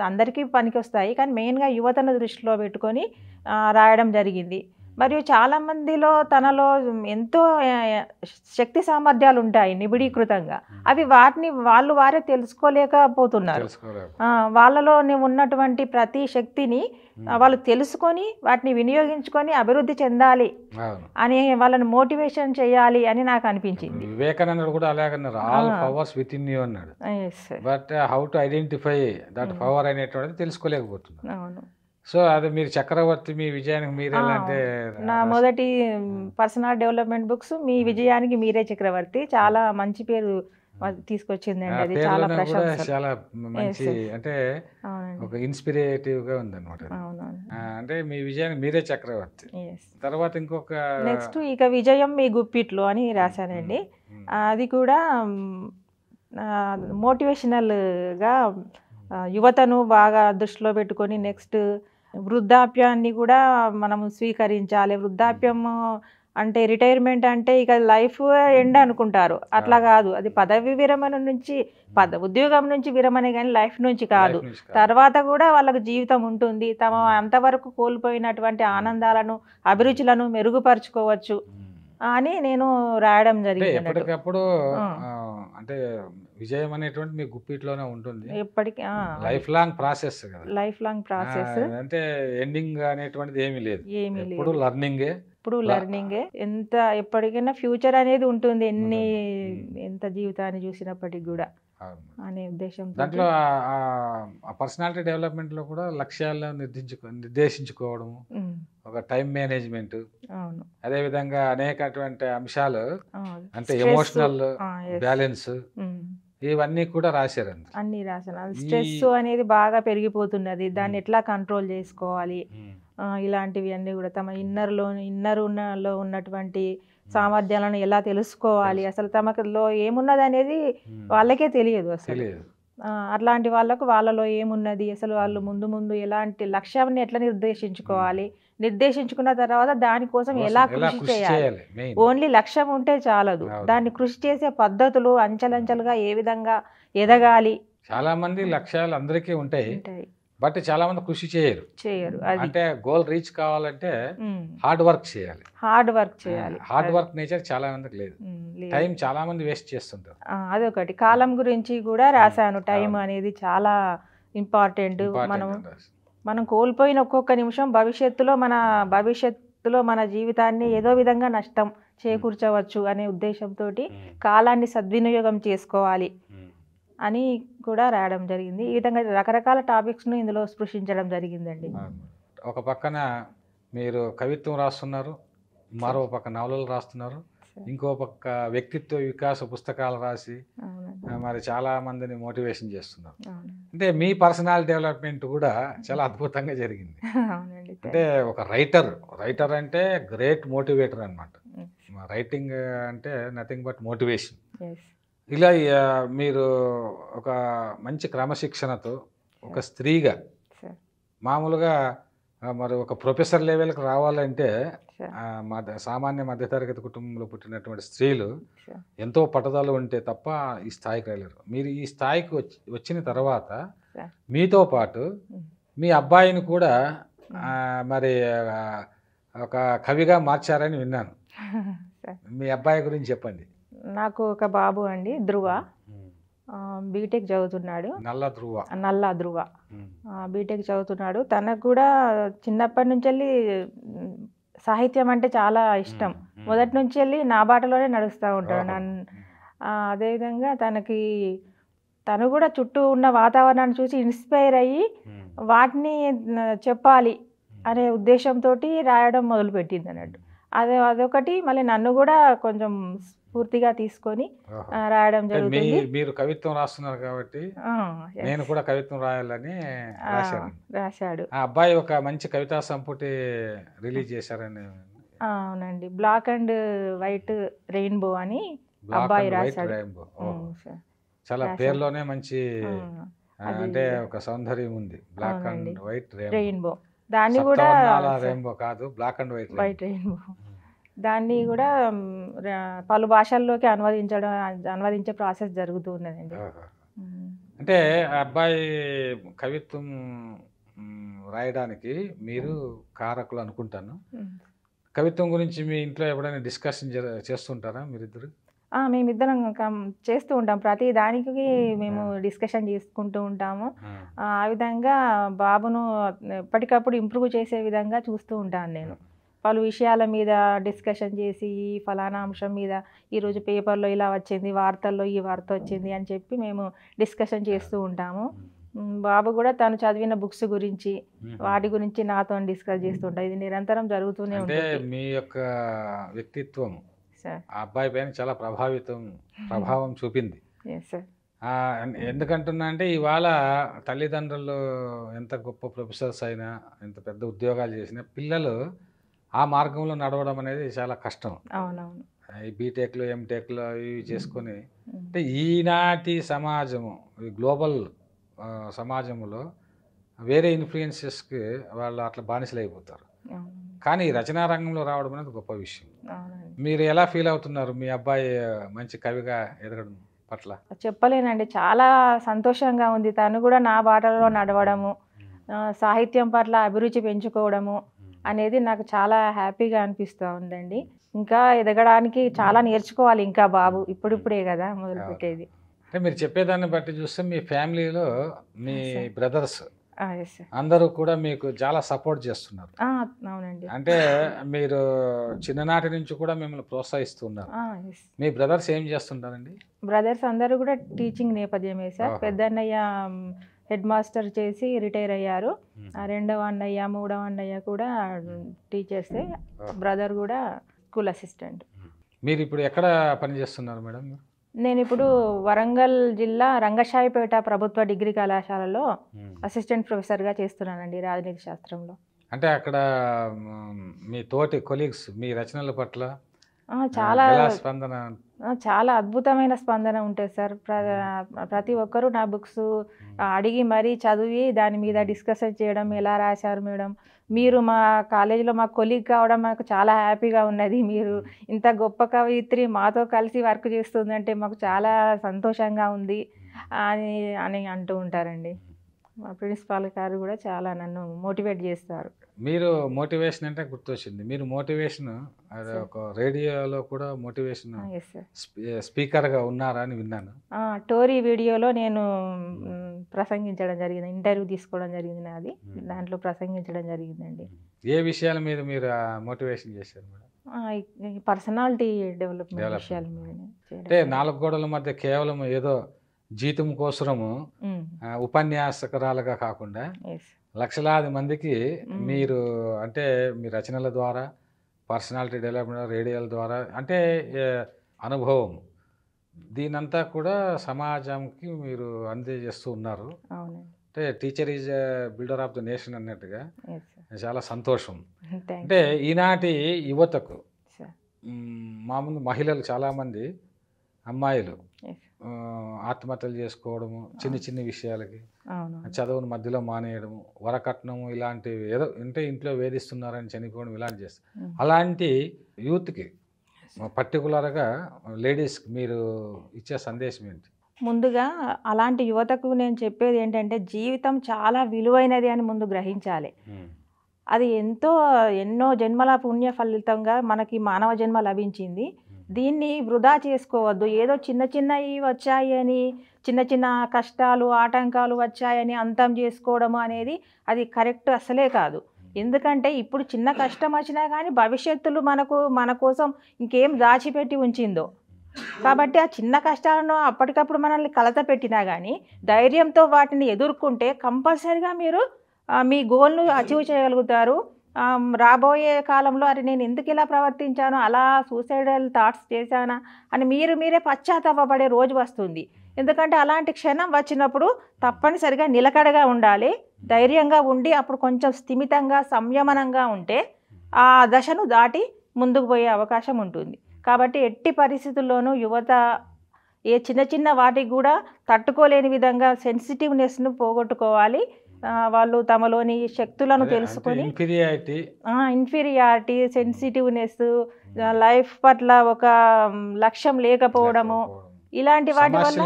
అందరికీ పనికి వస్తాయి, కానీ మెయిన్గా యువతను దృష్టిలో పెట్టుకొని రాయడం జరిగింది. మరియు చాలామందిలో తనలో ఎంతో శక్తి సామర్థ్యాలు ఉంటాయి నిబిడీకృతంగా, అవి వాటిని వారే తెలుసుకోలేకపోతున్నారు. వాళ్ళలో ఉన్నటువంటి ప్రతి శక్తిని వాళ్ళు తెలుసుకొని వాటిని వినియోగించుకొని అభివృద్ధి చెందాలి అని వాళ్ళని మోటివేషన్ చేయాలి అని నాకు అనిపించింది. వివేకానందుడు కూడా అలాగన్నారు, all powers within you అన్నాడు. But how to identify that power అనేటువంటిది తెలుసుకోలేకపోతున్నారు. అవును. సో అది మీరు చక్రవర్తి, మీ విజయానికి మీరే అంటే నా మొదటి పర్సనల్ డెవలప్మెంట్ బుక్స్ మీ విజయానికి మీరే చక్రవర్తి, చాలా మంచి పేరు తీసుకొచ్చిందండి. అది చాలా ప్రశంస, చాలా మంచి, అంటే ఒక ఇన్స్పిరేటివ్ గా ఉంది అనమాట. అంటే మీ విజయానికి మీరే చక్రవర్తి. తర్వాత ఇంకొక నెక్స్ట్ ఇక విజయం మీ గుప్పిట్లో అని రాశానండి. అది కూడా మోటివేషనల్గా యువతను బాగా దృష్టిలో పెట్టుకొని, నెక్స్ట్ వృద్ధాప్యాన్ని కూడా మనము స్వీకరించాలి. వృద్ధాప్యం అంటే రిటైర్మెంట్ అంటే ఇక లైఫ్ ఎండ్ అనుకుంటారు, అట్లా కాదు. అది పదవి విరమణ నుంచి, ఉద్యోగం నుంచి విరమణ, కానీ లైఫ్ నుంచి కాదు. తర్వాత కూడా వాళ్ళకు జీవితం ఉంటుంది. తమ అంతవరకు కోల్పోయినటువంటి ఆనందాలను, అభిరుచులను మెరుగుపరుచుకోవచ్చు అని నేను రాయడం జరిగింది. ఎప్పటికప్పుడు అంటే విజయం అనేటువంటి మీ గుప్పిట్లోనే ఉంటుంది ఎప్పటికీ. లైఫ్ లాంగ్ ప్రాసెస్ కదా, లైఫ్ లాంగ్ ప్రాసెస్, అంటే ఎండింగ్ అనేటువంటిది ఏమీ లేదు, ఏమీ లేదు, ఇప్పుడు లర్నింగే. ఎంత ఎప్పటికైనా ఫ్యూచర్ అనేది ఉంటుంది, ఎంత జీవితాన్ని చూసినప్పటికి కూడా అనే ఉద్దేశం. దాంట్లో పర్సనాలిటీ డెవలప్మెంట్ లో కూడా లక్ష్యాలను నిర్దేశించుకోవడం, ఒక టైం మేనేజ్మెంట్, అదే విధంగా అనేకటువంటి అంశాలు, అంటే ఎమోషనల్ బ్యాలెన్స్, ఇవన్నీ కూడా రాశారండి. అన్ని రాశాను. స్ట్రెస్ అనేది బాగా పెరిగిపోతున్నది, దాన్ని ఎట్లా కంట్రోల్ చేసుకోవాలి, ఇలాంటివి అన్నీ కూడా తమ ఇన్నర్లో ఉన్నటువంటి సామర్థ్యాలను ఎలా తెలుసుకోవాలి, అసలు తమలో ఏమున్నది అనేది వాళ్ళకే తెలియదు అసలు. అట్లాంటి వాళ్ళలో ఏమున్నది, అసలు వాళ్ళు ముందు ఎలాంటి లక్ష్యాన్ని ఎట్లా నిర్దేశించుకోవాలి, నిర్దేశించుకున్న తర్వాత దానికోసం ఎలా కృషి చేయాలి. ఓన్లీ లక్ష్యం ఉంటే చాలదు, దాన్ని కృషి చేసే పద్ధతులు, అంచెలంచెలుగా ఏ విధంగా ఎదగాలి. చాలా మంది లక్ష్యాలు అందరికీ ఉంటాయి, బట్ చాలా మంది కృషి చేయరు. అంటే గోల్ రీచ్ కావాలంటే హార్డ్ వర్క్ చేయాలి. హార్డ్ వర్క్ నేచర్ చాలా మందికి లేదు, టైం చాలా మంది వేస్ట్ చేస్తుంటారు. అదొకటి. కాలం గురించి కూడా రాశాను. టైం అనేది చాలా ఇంపార్టెంట్. మనం కోల్పోయిన ఒక్కొక్క నిమిషం భవిష్యత్తులో మన జీవితాన్ని ఏదో విధంగా నష్టం చేకూర్చవచ్చు అనే ఉద్దేశంతో కాలాన్ని సద్వినియోగం చేసుకోవాలి అని కూడా రాయడం జరిగింది. ఈ విధంగా రకరకాల టాపిక్స్ను ఇందులో స్పృశించడం జరిగిందండి. ఒక పక్కన మీరు కవిత్వం రాస్తున్నారు, మరో పక్క నవలలు రాస్తున్నారు, sir. ఇంకో పక్క వ్యక్తిత్వ వికాస పుస్తకాలు రాసి అవునండి. మరి చాలా మందిని మోటివేషన్ చేస్తున్నారు. అవునండి. అంటే మీ పర్సనాలిటీ డెవలప్మెంట్ కూడా చాలా అద్భుతంగా జరిగింది. అవునండి. అంటే ఒక రైటర్ అంటే గ్రేట్ మోటివేటర్ అన్నమాట. రైటింగ్ అంటే నథింగ్ బట్ మోటివేషన్. Yes. ఇలా మీరు ఒక మంచి క్రమశిక్షణతో ఒక స్త్రీగా Sir. మామూలుగా మరి ఒక ప్రొఫెసర్ లెవెల్కి రావాలంటే Sure. సామాన్య మధ్యతరగతి కుటుంబంలో పుట్టినటువంటి స్త్రీలు Sure. ఎంతో పట్టుదల ఉంటే తప్ప ఈ స్థాయికి వెళ్ళరు. మీరు ఈ స్థాయికి వచ్చిన తర్వాత Sure. మీతో పాటు Mm. మీ అబ్బాయిని కూడా మరి ఒక కవిగా మార్చారని విన్నాను. Sir. మీ అబ్బాయి గురించి చెప్పండి. నాకు ఒక బాబు అండి, ధ్రువ. బీటెక్ చదువుతున్నాడు. నల్ల ధ్రువ. నల్ల ధ్రువ బీటెక్ చదువుతున్నాడు. తనకు కూడా చిన్నప్పటి నుంచి వెళ్ళి సాహిత్యం అంటే చాలా ఇష్టం. మొదటి నుంచి వెళ్ళి నా బాటలోనే నడుస్తూ ఉంటాడు. అదేవిధంగా తను కూడా చుట్టూ ఉన్న వాతావరణాన్ని చూసి ఇన్స్పైర్ అయ్యి వాటిని చెప్పాలి అనే ఉద్దేశంతో రాయడం మొదలుపెట్టింది అన్నట్టు. అదొకటి. మళ్ళీ నన్ను కూడా కొంచెం స్ఫూర్తిగా తీసుకొని రాయడం జరుగుతుంది. మీరు కవిత్వం రాస్తున్నారు కాబట్టి నేను కూడా కవిత్వం రాయాలని రాశాడు. ఆ అబ్బాయి ఒక మంచి కవితా సంపుటి రిలీజ్ చేశారని. అవునండి, బ్లాక్ అండ్ వైట్ రెయిన్బో అని అబ్బాయి రాశాడు. చాలా పేర్లోనే మంచి అంటే ఒక సౌందర్యం ఉంది. Black and white rainbow. దాన్ని కూడా రెయిన్బో కాదు, బ్లాక్ అండ్ వైట్ రెయిన్బో. దాన్ని కూడా పలు భాషల్లోకి అనువదించే ప్రాసెస్ జరుగుతూ ఉన్నదండి. అంటే అబ్బాయి కవిత్వం రాయడానికి మీరు కారకులు అనుకుంటాను. కవిత్వం గురించి మీ ఇంట్లో ఎప్పుడైనా డిస్కషన్ చేస్తుంటారా మీరిద్దరు? మేమిద్దరం చేస్తూ ఉంటాం. ప్రతి దానికి మేము డిస్కషన్ చేసుకుంటూ ఉంటాము. ఆ విధంగా బాబును ఎప్పటికప్పుడు ఇంప్రూవ్ చేసే విధంగా చూస్తూ ఉంటాను నేను. పలు విషయాల మీద డిస్కషన్ చేసి ఫలానా అంశం మీద ఈరోజు పేపర్లో ఇలా వచ్చింది, వార్తల్లో ఈ వార్త వచ్చింది అని చెప్పి మేము డిస్కషన్ చేస్తూ ఉంటాము. బాబు కూడా తను చదివిన బుక్స్ గురించి వాటి గురించి నాతో డిస్కస్ చేస్తుంటా. ఇది నిరంతరం జరుగుతూనే ఉంటుంది. మీ యొక్క వ్యక్తిత్వం ఆ అబ్బాయి పైన చాలా ప్రభావం చూపింది. ఎందుకంటున్నా అంటే ఇవాళ తల్లిదండ్రులు ఎంత గొప్ప ప్రొఫెసర్స్ అయినా, ఎంత పెద్ద ఉద్యోగాలు చేసినా పిల్లలు ఆ మార్గంలో నడవడం అనేది చాలా కష్టం. అవునవును. ఈ బీటెక్లు ఎంటెక్లు ఇవి చేసుకొని అంటే ఈనాటి సమాజము, ఈ గ్లోబల్ సమాజంలో వేరే ఇన్ఫ్లుయెన్సెస్కి వాళ్ళు అట్లా బానిసలు అయిపోతారు. కానీ రచనా రంగంలో రావడం అనేది గొప్ప విషయం. మీరు ఎలా ఫీల్ అవుతున్నారు మీ అబ్బాయి మంచి కవిగా ఎదగడం పట్ల? చెప్పలేనండి, చాలా సంతోషంగా ఉంది. తను కూడా నా బాటలో నడవడము, సాహిత్యం పట్ల అభిరుచి పెంచుకోవడము అనేది నాకు చాలా హ్యాపీగా అనిపిస్తూ ఉందండి. ఇంకా ఎదగడానికి చాలా నేర్చుకోవాలి ఇంకా బాబు. ఇప్పుడిప్పుడే కదా మొదలు పెట్టేది. అంటే మీరు చెప్పేదాన్ని బట్టి చూస్తే మీ ఫ్యామిలీలో మీ బ్రదర్స్ అందరూ కూడా మీకు చాలా సపోర్ట్ చేస్తున్నారు. అవునండి. అంటే మీరు చిన్ననాటి నుంచి కూడా మిమ్మల్ని ప్రోత్సహిస్తున్నారు. మీ బ్రదర్స్ ఏం చేస్తుంటారండి? బ్రదర్స్ అందరూ కూడా టీచింగ్ నేపథ్యమే సార్. పెద్దన్నయ్య హెడ్ మాస్టర్ చేసి రిటైర్ అయ్యారు. రెండవ అన్నయ్య, మూడవ అన్నయ్య కూడా టీచర్సే. బ్రదర్ కూడా స్కూల్ అసిస్టెంట్. మీరు ఇప్పుడు ఎక్కడ పనిచేస్తున్నారు మేడం? నేను ఇప్పుడు వరంగల్ జిల్లా రంగశాయిపేట ప్రభుత్వ డిగ్రీ కళాశాలలో అసిస్టెంట్ ప్రొఫెసర్గా చేస్తున్నానండి రాజనీతి శాస్త్రంలో. అంటే అక్కడ మీ తోటి కొలీగ్స్ మీ రచనల పట్ల చాలా అద్భుతమైన స్పందన ఉంటుంది సార్. ప్రతి ఒక్కరూ నా బుక్స్ అడిగి మరీ చదివి దాని మీద డిస్కషన్ చేయడం, ఎలా రాశారు మేడం, మీరు మా కాలేజీలో మా కొలీగ్ కావడం మాకు చాలా హ్యాపీగా ఉన్నది, మీరు ఇంత గొప్ప కవయిత్రి మాతో కలిసి వర్క్ చేస్తుందంటే మాకు చాలా సంతోషంగా ఉంది అని అంటూ ఉంటారండి. మా ప్రిన్సిపాల్ గారు కూడా చాలా నన్ను మోటివేట్ చేస్తారు. మీరు మోటివేషన్ అంటే గుర్తొచ్చింది. మీరు మోటివేషన్ ఒక రేడియోలో కూడా మోటివేషన్ స్పీకర్గా ఉన్నారా అని విన్నాను. టోరీ వీడియోలో నేను ప్రసంగించడం జరిగింది, ఇంటర్వ్యూ తీసుకోవడం జరిగింది నాది. దాంట్లో ప్రసంగించడం జరిగిందండి. ఏ విషయాల మీద మీరు మోటివేషన్ చేశారు మేడం? పర్సనాలిటీ డెవలప్మెంట్ విషయాల మీద. అంటే నాలుగు గోడల మధ్య కేవలం ఏదో జీతం కోసము ఉపన్యాసకరాలుగా కాకుండా లక్షలాది మందికి మీరు అంటే మీ రచనల ద్వారా పర్సనాలిటీ డెవలప్మెంట్, రేడియోల ద్వారా అంటే అనుభవం దీనంతా కూడా సమాజంకి మీరు అందజేస్తూ ఉన్నారు. అవునండి. అంటే teacher is builder of the nation అన్నట్టుగా ఎస్ సార్. చాలా సంతోషం. థ్యాంక్ అంటే ఈనాటి యువతకు సార్. మామూలు మహిళలు చాలామంది అమ్మాయిలు ఎస్. ఆత్మహత్యలు చేసుకోవడము చిన్న చిన్న విషయాలకి, అవును. చదువును మధ్యలో మానేయడము, వరకట్నము ఇలాంటివి ఏదో అంటే ఇంట్లో వేధిస్తున్నారని చనిపోవడం ఇలాంటి చేస్తారు. అలాంటి యూత్కి పర్టికులర్గా లేడీస్కి మీరు ఇచ్చే సందేశం ఏంటి? ముందుగా అలాంటి యువతకు నేను చెప్పేది ఏంటంటే జీవితం చాలా విలువైనది అని ముందు గ్రహించాలి. అది ఎన్నో జన్మల పుణ్య ఫలితంగా మనకి మానవ జన్మ లభించింది. దీన్ని వృధా చేసుకోవద్దు. ఏదో చిన్న చిన్నవి వచ్చాయి అని, చిన్న చిన్న కష్టాలు ఆటంకాలు వచ్చాయని అంతం చేసుకోవడము అనేది అది కరెక్ట్ అసలే కాదు. ఎందుకంటే ఇప్పుడు చిన్న కష్టం వచ్చినా కానీ భవిష్యత్తులో మన కోసం ఇంకేం దాచిపెట్టి ఉంచిందో, కాబట్టి ఆ చిన్న కష్టాలను అప్పటికప్పుడు మనల్ని కలత పెట్టినా కానీ ధైర్యంతో వాటిని ఎదుర్కొంటే కంపల్సరీగా మీరు మీ గోల్ను అచీవ్ చేయగలుగుతారు. రాబోయే కాలంలో అరే నేను ఎందుకు ఇలా ప్రవర్తించాను, అలా సూసైడల్ థాట్స్ చేశానా అని మీరే పశ్చాత్తాపపడే రోజు వస్తుంది. ఎందుకంటే అలాంటి క్షణం వచ్చినప్పుడు తప్పనిసరిగా నిలకడగా ఉండాలి, ధైర్యంగా ఉండి అప్పుడు కొంచెం స్థిమితంగా సంయమనంగా ఉంటే ఆ దశను దాటి ముందుకు పోయే అవకాశం ఉంటుంది. కాబట్టి ఎట్టి పరిస్థితుల్లోనూ యువత ఏ చిన్న చిన్న వాటికి కూడా తట్టుకోలేని విధంగా సెన్సిటివ్నెస్ను పోగొట్టుకోవాలి. వాళ్ళు తమలోని శక్తులను తెలుసుకొని ఇన్ఫీరియారిటీ, సెన్సిటివ్నెస్, లైఫ్ పట్ల ఒక లక్ష్యం లేకపోవడము, ఇలాంటి వాటి వల్ల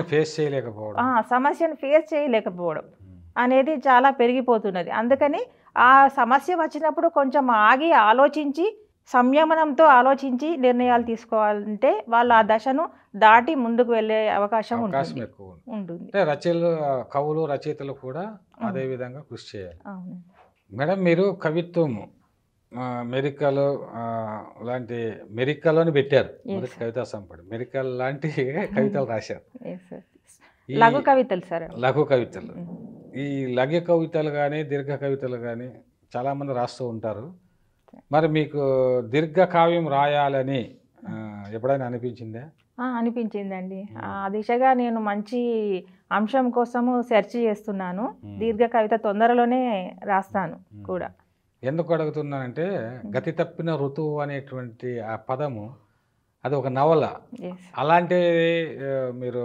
సమస్యను ఫేస్ చేయలేకపోవడం అనేది చాలా పెరిగిపోతున్నది. అందుకని ఆ సమస్య వచ్చినప్పుడు కొంచెం ఆగి ఆలోచించి సంయమనంతో ఆలోచించి నిర్ణయాలు తీసుకోవాలంటే వాళ్ళు ఆ దశను దాటి ముందుకు వెళ్ళే అవకాశం ఉంటుంది. రచయితలు, కవులు, రచయితలు కూడా అదే విధంగా కృషి చేయాలి. మేడం, మీరు కవిత్వము మెరికల్ లాంటి మెరికల్ని పెట్టారు, కవితా సంపద మెరికల్ లాంటి కవితలు రాశారు. లఘు కవితలు సార్, లఘు కవితలు. ఈ లఘు కవితలు కానీ దీర్ఘ కవితలు కానీ చాలామంది రాస్తూ ఉంటారు. మరి మీకు దీర్ఘ కావ్యం రాయాలని ఎప్పుడైనా అనిపించిందా? అనిపించిందండి. ఆ దిశగా నేను మంచి అంశం కోసము సెర్చ్ చేస్తున్నాను. దీర్ఘ కవిత తొందరలోనే రాస్తాను కూడా. ఎందుకు అడుగుతున్నానంటే గతి తప్పిన ఋతువు అనేటువంటి ఆ పదము అది ఒక నవల. అలాంటి మీరు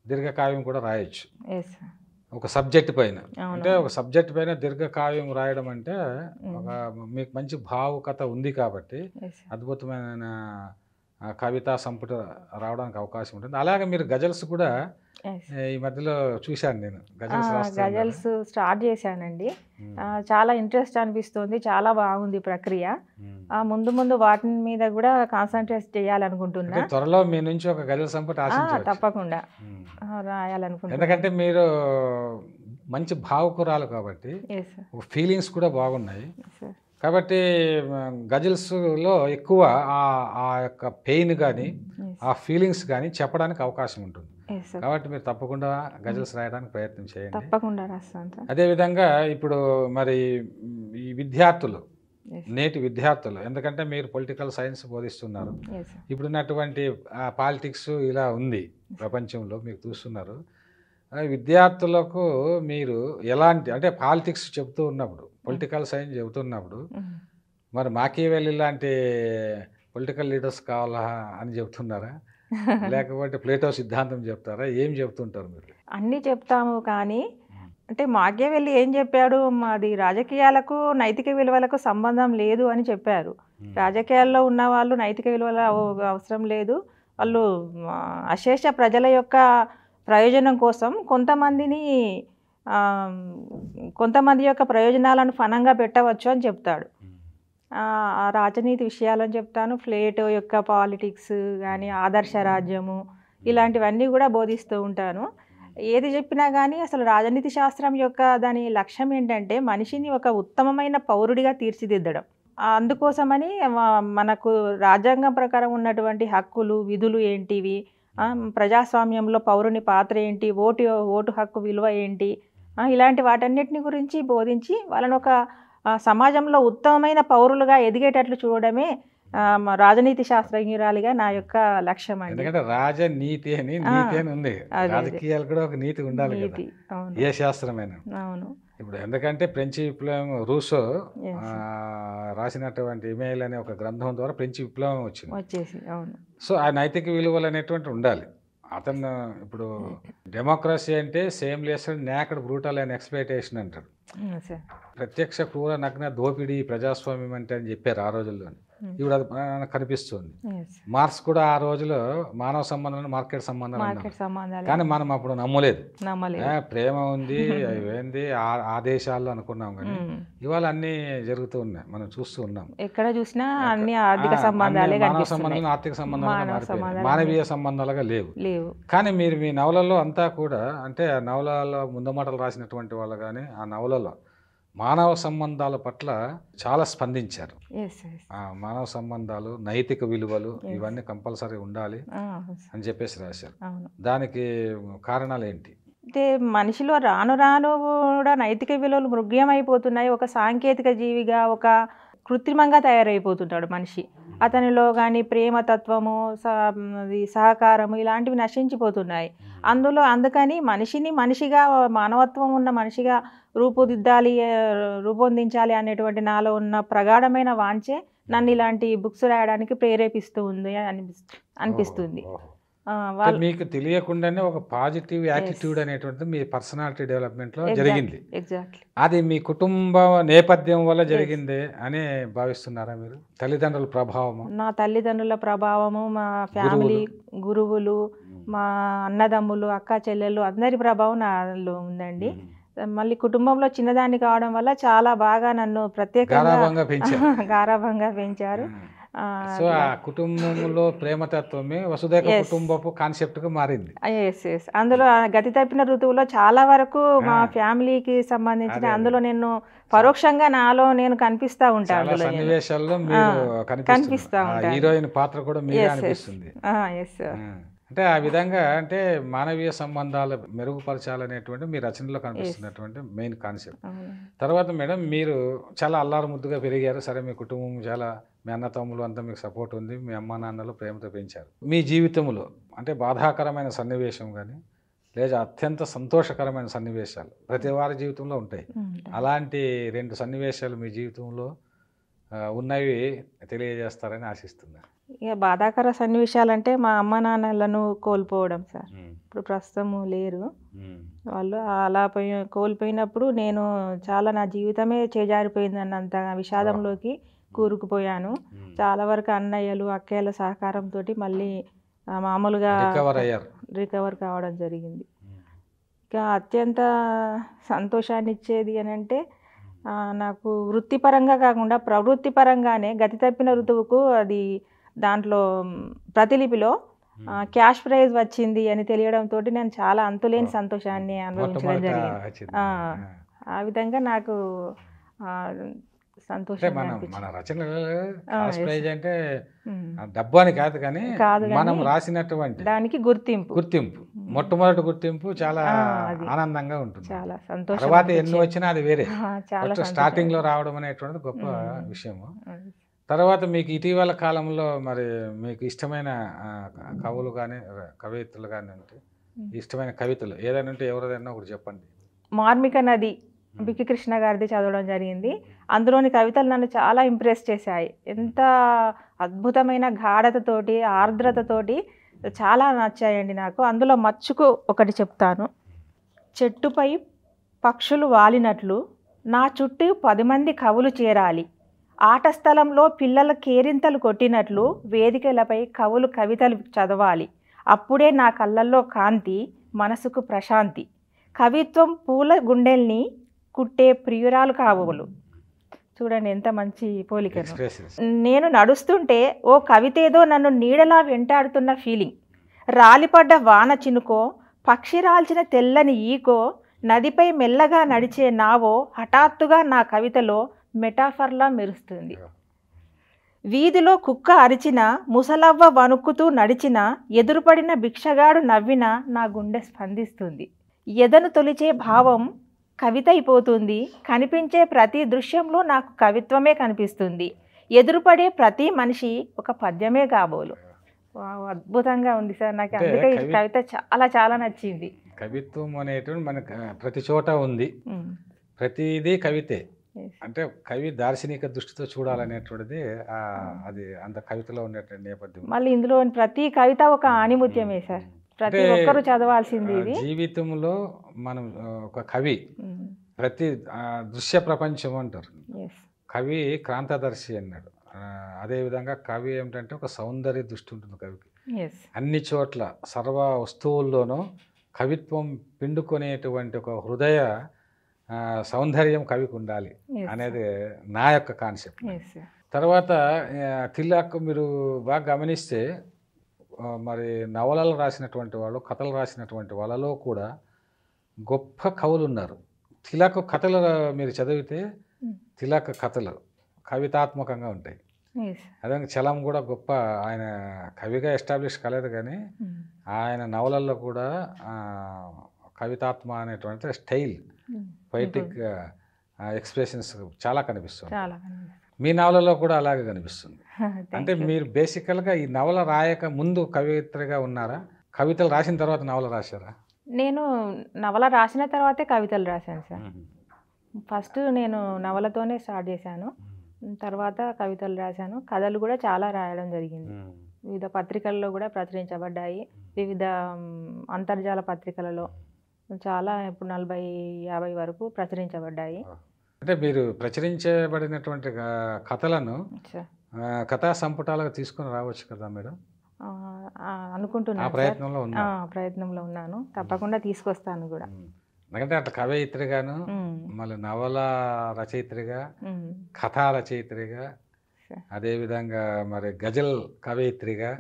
దీర్ఘకావ్యం కూడా రాయొచ్చు ఒక సబ్జెక్ట్ పైన. అంటే ఒక సబ్జెక్ట్ పైన దీర్ఘకావ్యం రాయడం అంటే ఒక మీకు మంచి భావుకత ఉంది కాబట్టి అద్భుతమైన కవితా సంపుట రావడానికి అవకాశం ఉంటుంది. అలాగే మీరు గజల్స్ కూడా ఈ మధ్యలో చూశాను నేను. గజల్స్ స్టార్ట్ చేశానండి. చాలా ఇంట్రెస్ట్ అనిపిస్తుంది, చాలా బాగుంది ప్రక్రియ. ముందు ముందు వాటి మీద కూడా కాన్సన్ట్రేట్ చేయాలనుకుంటున్నా. త్వరలో మీ నుంచి ఒక గజల్ సంపుట ఆశించవచ్చు. తప్పకుండా రాయాలనుకుంటున్నా. ఎందుకంటే మీరు మంచి భావుకురాలు కాబట్టి ఫీలింగ్స్ కూడా బాగున్నాయి కాబట్టి గజల్స్లో ఎక్కువ ఆ యొక్క పెయిన్ కానీ ఆ ఫీలింగ్స్ కానీ చెప్పడానికి అవకాశం ఉంటుంది. కాబట్టి మీరు తప్పకుండా గజల్స్ రాయడానికి ప్రయత్నం చేయండి. తప్పకుండా రాస్తాను. అదేవిధంగా ఇప్పుడు మరి ఈ విద్యార్థులు, నేటి విద్యార్థులు, ఎందుకంటే మీరు పొలిటికల్ సైన్స్ బోధిస్తున్నారు, ఇప్పుడున్నటువంటి పాలిటిక్స్ ఇలా ఉంది ప్రపంచంలో మీరు చూస్తున్నారు. విద్యార్థులకు మీరు ఎలాంటి అంటే పాలిటిక్స్ చెబుతూ ఉన్నప్పుడు, పొలిటికల్ సైన్స్ చెబుతున్నప్పుడు మరి మాకియావెల్లీ లాంటి పొలిటికల్ లీడర్స్ కావాలా అని చెబుతున్నారా, లేకపోతే ప్లేటో సిద్ధాంతం చెప్తారా, ఏం చెప్తుంటారు మీరు? అన్నీ చెప్తాము, కానీ అంటే మాకియావెల్లీ ఏం చెప్పాడు, మాది రాజకీయాలకు నైతిక విలువలకు సంబంధం లేదు అని చెప్పారు. రాజకీయాల్లో ఉన్న వాళ్ళు నైతిక విలువల అవసరం లేదు, వాళ్ళు అశేష ప్రజల యొక్క ప్రయోజనం కోసం కొంతమంది యొక్క ప్రయోజనాలను ఫనంగా పెట్టవచ్చు అని చెప్తాడు. రాజనీతి విషయాలని చెప్తాను, ప్లేటో యొక్క పాలిటిక్స్ కానీ ఆదర్శ రాజ్యము ఇలాంటివన్నీ కూడా బోధిస్తూ ఉంటాను. ఏది చెప్పినా కానీ అసలు రాజనీతి శాస్త్రం యొక్క దాని లక్ష్యం ఏంటంటే మనిషిని ఒక ఉత్తమమైన పౌరుడిగా తీర్చిదిద్దడం. అందుకోసమని మనకు రాజ్యాంగం ప్రకారం ఉన్నటువంటి హక్కులు విధులు ఏంటివి, ప్రజాస్వామ్యంలో పౌరుని పాత్ర ఏంటి, ఓటు హక్కు విలువ ఏంటి, ఇలాంటి వాటన్నిటిని గురించి బోధించి వాళ్ళని ఒక సమాజంలో ఉత్తమమైన పౌరులుగా ఎదిగేటట్లు చూడడమే రాజనీతి శాస్త్రజ్ఞురాలిగా నా యొక్క లక్ష్యం అండి. ఎందుకంటే రాజనీతి అని నీతి అని ఉంది, రాజకీయాలు కూడా ఒక నీతి ఉండాలి కదా, ఏ శాస్త్రమైనా. అవును. ఇప్పుడు ఎందుకంటే ఫ్రెంచ్ విప్లవం రూసో రాసినటువంటి ఇమెయిల్ అనే ఒక గ్రంథం ద్వారా ఫ్రెంచ్ విప్లవం వచ్చేసి. అవును. సో ఆ నైతిక విలువలు అనేటువంటి ఉండాలి. అతను ఇప్పుడు డెమోక్రసీ అంటే same lesson naked brutal and exploitation అంటారు. ప్రత్యక్ష క్రూర నగ్న దోపిడీ ప్రజాస్వామ్యం అంటే అని చెప్పారు ఆ రోజుల్లో. ఇప్పుడు అది కనిపిస్తుంది. మార్క్స్ కూడా ఆ రోజులో మానవ సంబంధాలు మార్కెట్ సంబంధాలు, కానీ మనం అప్పుడు నమ్మలేదు. ప్రేమ ఉంది ఏంది ఆ దేశాల్లో అనుకున్నాం, కానీ ఇవాళ అన్ని జరుగుతూ ఉన్నాయి, మనం చూస్తూ ఉన్నాం. ఎక్కడ చూసినా అన్ని ఆర్థిక సంబంధాలే, మానవ సంబంధాలు ఆర్థిక సంబంధాలుగా మానవీయ సంబంధాలుగా లేవు. కానీ మీరు మీ నవలలో అంతా కూడా అంటే ఆ నవలలో ముందమాటలు రాసినటువంటి వాళ్ళు కానీ ఆ నవలలో మానవ సంబంధాల పట్ల చాలా స్పందించారు. మానవ సంబంధాలు, నైతిక విలువలు ఇవన్నీ కంపల్సరీ ఉండాలి అని చెప్పేసి రాశారు. దానికి కారణాలు ఏంటి? అంటే మనిషిలో రాను రాను కూడా నైతిక విలువలు మృగ్యమైపోతున్నాయి. ఒక సాంకేతిక జీవిగా, ఒక కృత్రిమంగా తయారైపోతున్నాడు మనిషి. అతనిలో కానీ ప్రేమతత్వము, సహకారము ఇలాంటివి నశించిపోతున్నాయి. అందుకని మనిషిగా మానవత్వం ఉన్న మనిషిగా రూపొందించాలి అనేటువంటి నాలో ఉన్న ప్రగాఢమైన వాంఛే నన్ను ఇలాంటి బుక్స్ రాయడానికి ప్రేరేపిస్తూ ఉంది అనిపిస్తుంది. మీకు తెలియకుండానే ఒక పాజిటివ్ యాటిట్యూడ్ అనేటువంటిది మీ పర్సనాలిటీ డెవలప్మెంట్ లో జరిగింది. అది మీ కుటుంబ నేపథ్యం వల్ల జరిగింది అని భావిస్తున్నారా మీరు? తల్లిదండ్రుల ప్రభావము? నా తల్లిదండ్రుల ప్రభావము, మా ఫ్యామిలీ, గురువులు, మా అన్నదమ్ములు, అక్క చెల్లెళ్ళు అందరి ప్రభావం నాలో ఉందండి. మళ్ళీ కుటుంబంలో చిన్నదాన్ని కావడం వల్ల చాలా బాగా నన్ను ప్రత్యేకంగా గారాభంగా పెంచారు. సో ఆ కుటుంబంలో ప్రేమతత్వమే వసుదైక కుటుంబపు కాన్సెప్ట్ గా మారింది. అందులో గతి తప్పిన ఋతువులో చాలా వరకు మా ఫ్యామిలీకి సంబంధించిన అందులో నేను పరోక్షంగా నాలో నేను కనిపిస్తా ఉంటాను. సన్నివేశాల్లో కనిపిస్తా ఉంటాను. హీరోయిన్ పాత్ర కూడా మీరే అనిపిస్తుంది. అంటే ఆ విధంగా అంటే మానవీయ సంబంధాలు మెరుగుపరచాలనేటువంటి మీ రచనలో కనిపిస్తున్నటువంటి మెయిన్ కాన్సెప్ట్. తర్వాత మేడం మీరు చాలా అల్లారు ముద్దుగా పెరిగారు. సరే, మీ కుటుంబం చాలా, మీ అన్న తమ్ములు అంతా మీకు సపోర్ట్ ఉంది, మీ అమ్మ నాన్నలు ప్రేమతో పెంచారు. మీ జీవితంలో అంటే బాధాకరమైన సన్నివేశం కానీ లేదా అత్యంత సంతోషకరమైన సన్నివేశాలు ప్రతి వారి జీవితంలో ఉంటాయి. అలాంటి 2 సన్నివేశాలు మీ జీవితంలో ఉన్నవి తెలియజేస్తారని ఆశిస్తున్నాను. ఇక బాధాకర సన్నివేశాలంటే మా అమ్మ నాన్నలను కోల్పోవడం సార్. ఇప్పుడు ప్రస్తుతము లేరు వాళ్ళు. అలా కోల్పోయినప్పుడు నేను చాలా నా జీవితమే చేజారిపోయిందన్నంత విషాదంలోకి కూరుకుపోయాను. చాలా వరకు అన్నయ్యలు, అక్కయ్యల సహకారంతో మళ్ళీ మామూలుగా రికవర్ కావడం జరిగింది. ఇక అత్యంత సంతోషాన్ని ఇచ్చేది అని అంటే నాకు వృత్తిపరంగా కాకుండా ప్రవృత్తిపరంగానే గతి తప్పిన ఋతువుకు అది దాంట్లో ప్రతిలిపిలో క్యాష్ ప్రైజ్ వచ్చింది అని తెలియడంతో నేను చాలా అంతులేని సంతోషాన్ని అనుభవించడం జరిగింది. ఆ విధంగా నాకు సంతోషం. మన రచనలు క్యాష్ ప్రైజ్ అంటే డబ్బు అని కాదు, కానీ మనం రాసినటువంటి దానికి గుర్తింపు మొట్టమొదటి గుర్తింపు చాలా ఆనందంగా ఉంటుంది. చాలా సంతోషం. తర్వాత ఎన్ని వచ్చినా అది వేరే, స్టార్టింగ్ లో రావడం అనేటువంటిది గొప్ప విషయము. తర్వాత మీకు ఇటీవల కాలంలో మరి మీకు ఇష్టమైన కవులు కానీ కవయిత్రులు కానీ అంటే ఇష్టమైన కవితలు ఏదైనా ఉంటే ఎవరిదైనా ఒకటి చెప్పండి. మార్మిక నది బిక్కి కృష్ణ గారిది చదవడం జరిగింది. అందులోని కవితలు నన్ను చాలా ఇంప్రెస్ చేశాయి. ఎంత అద్భుతమైన గాఢతతోటి, ఆర్ద్రతతోటి చాలా నచ్చాయండి నాకు. అందులో మచ్చుకు ఒకటి చెప్తాను. చెట్టుపై పక్షులు వాలినట్లు నా చుట్టూ 10 మంది కవులు చేరాలి. ఆట స్థలంలో పిల్లల కేరింతలు కొట్టినట్లు వేదికలపై కవులు కవితలు చదవాలి. అప్పుడే నా కళ్ళల్లో కాంతి, మనసుకు ప్రశాంతి. కవిత్వం పూల గుండెల్ని కుట్టే ప్రియురాలు కావులు. చూడండి ఎంత మంచి పోలికను. నేను నడుస్తుంటే ఓ కవితేదో నన్ను నీడలా వెంటాడుతున్న ఫీలింగ్. రాలిపడ్డ వాన చినుకో, పక్షి రాల్చిన తెల్లని ఈకో, నదిపై మెల్లగా నడిచే నావో హఠాత్తుగా నా కవితలో మెటాఫర్లా మెరుస్తుంది. వీధిలో కుక్క అరిచిన, ముసలవ్వ వణుకుతూ నడిచిన, ఎదురుపడిన భిక్షగాడు నవ్విన నా గుండె స్పందిస్తుంది. ఎదను తొలిచే భావం కవిత అయిపోతుంది. కనిపించే ప్రతి దృశ్యంలో నాకు కవిత్వమే కనిపిస్తుంది. ఎదురుపడే ప్రతి మనిషి ఒక పద్యమే కాబోలు. వావ్! అద్భుతంగా ఉంది సార్. నాకు అంటే అందుకే ఈ కవిత చాలా నచ్చింది. కవిత్వం అనేటువంటి మనకు ప్రతి చోట ఉంది, ప్రతిదీ కవితే. Yes. అంటే కవి దార్శనిక దృష్టితో చూడాలనేటువంటిది అది అంత కవితలో ఉండేటువంటి నేపథ్యం. మళ్ళీ ఇందులో ప్రతి కవిత ఒక ఆణిముత్యమే సార్. ప్రతి అంటే ఒక్కరూ చదవాల్సింది ఇది. జీవితంలో మనం ఒక కవి ప్రతి దృశ్య ప్రపంచం అంటారు. Yes. కవి క్రాంతదర్శి అన్నాడు. అదేవిధంగా కవి ఏమిటంటే ఒక సౌందర్య దృష్టి ఉంటుంది కవికి. Yes. అన్ని చోట్ల సర్వ వస్తువుల్లోనూ కవిత్వం పిండుకునేటువంటి ఒక హృదయ సౌందర్యం కవికి ఉండాలి Yes. అనేది నా యొక్క కాన్సెప్ట్. Yes, sir. తర్వాత తిలక్ మీరు బాగా గమనిస్తే మరి నవలలు రాసినటువంటి వాళ్ళు, కథలు రాసినటువంటి వాళ్ళలో కూడా గొప్ప కవులు ఉన్నారు. తిలక్ కథలు మీరు చదివితే తిలక్ కథలు కవితాత్మకంగా ఉంటాయి. Yes. అదే చలం కూడా గొప్ప, ఆయన కవిగా ఎస్టాబ్లిష్ కాలేదు కానీ ఆయన నవలల్లో కూడా కవితాత్మ అనేటువంటి స్టైల్, పొయిటిక్ ఎక్స్ప్రెషన్స్ చాలా కనిపిస్తుంది. చాలా మీ నవలలో కూడా అలాగే కనిపిస్తుంది. Thank అంటే you. మీరు బేసికల్గా ఈ నవల రాయక ముందు కవిత్రిగా ఉన్నారా, కవితలు రాసిన తర్వాత నవల రాశారా? నేను నవల రాసిన తర్వాతే కవితలు రాశాను సార్. ఫస్ట్ నేను నవలతోనే స్టార్ట్ చేశాను, తర్వాత కవితలు రాశాను. కథలు కూడా చాలా రాయడం జరిగింది. వివిధ పత్రికల్లో కూడా ప్రచురించబడ్డాయి. వివిధ అంతర్జాల పత్రికలలో చాలా, ఇప్పుడు 40-50 వరకు ప్రచురించబడ్డాయి. అంటే మీరు ప్రచురించబడినటువంటి కథలను సార్, కథా సంపుటాలుగా తీసుకుని రావచ్చు కదా మేడం? అనుకుంటున్నాను సార్. ప్రయత్నంలో ఉన్నా? ప్రయత్నంలో ఉన్నాను. తప్పకుండా తీసుకొస్తాను కూడా. ఎందుకంటే అట్లా కవయిత్రిగాను, మళ్ళీ నవల రచయిత్రిగా, కథా రచయిత్రిగా, అదేవిధంగా మరి గజల్ కవయిత్రిగా,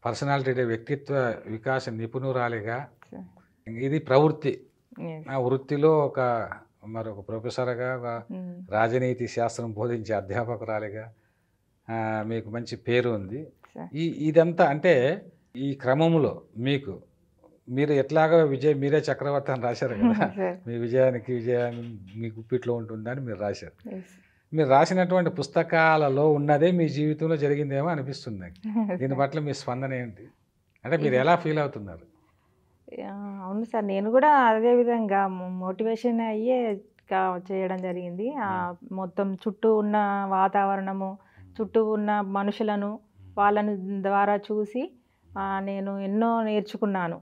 పర్సనాలిటీ వ్యక్తిత్వ వికాస నిపుణురాలిగా, ఇది ప్రవృత్తి. ఆ వృత్తిలో మరొక ప్రొఫెసర్గా, ఒక రాజనీతి శాస్త్రం బోధించే అధ్యాపకురాలిగా మీకు మంచి పేరు ఉంది. ఇదంతా అంటే ఈ క్రమంలో మీరు ఎట్లాగో మీరే చక్రవర్తి అని రాశారు కదా, మీ విజయాన్ని మీ గుప్పిట్లో ఉంటుందని మీరు రాశారు. మీరు రాసినటువంటి పుస్తకాలలో ఉన్నదే మీ జీవితంలో జరిగిందేమో అనిపిస్తుంది నాకు. దీని పట్ల మీ స్పందన ఏంటి? అంటే మీరు ఎలా ఫీల్ అవుతున్నారు? అవును సార్, నేను కూడా అదే విధంగా మోటివేషన్ అయ్యే చేయడం జరిగింది. మొత్తం చుట్టూ ఉన్న వాతావరణము, చుట్టూ ఉన్న మనుషులను, వాళ్ళని ద్వారా చూసి నేను ఎన్నో నేర్చుకున్నాను.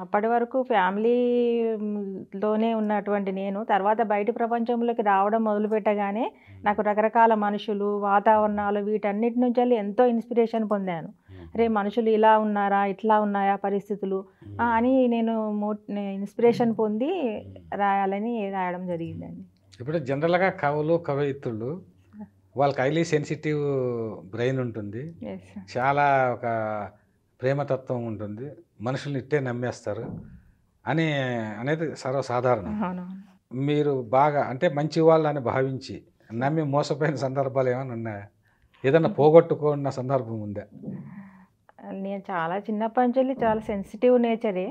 అప్పటి వరకు ఫ్యామిలీలోనే ఉన్నటువంటి నేను తర్వాత బయటి ప్రపంచంలోకి రావడం మొదలుపెట్టగానే నాకు రకరకాల మనుషులు, వాతావరణాలు, వీటన్నిటి నుంచి ఎంతో ఇన్స్పిరేషన్ పొందాను. అరే, మనుషులు ఇలా ఉన్నారా, ఇట్లా ఉన్నాయా పరిస్థితులు అని నేను ఇన్స్పిరేషన్ పొంది రాయడం జరిగిందండి. ఇప్పుడు జనరల్గా కవులు, కవయిత్రులు వాళ్ళకి హైలీ సెన్సిటివ్ బ్రెయిన్ ఉంటుంది, చాలా ప్రేమతత్వం ఉంటుంది, మనుషుల్ని ఇట్టే నమ్మేస్తారు అనేది సర్వసాధారణం. మీరు బాగా అంటే మంచి వాళ్ళని భావించి నమ్మి మోసపోయిన సందర్భాలు ఏమైనా ఉన్నాయా? ఏదన్నా పోగొట్టుకున్న సందర్భం ఉందా? నేను చాలా చిన్నప్పటి నుంచి చాలా సెన్సిటివ్ నేచరే.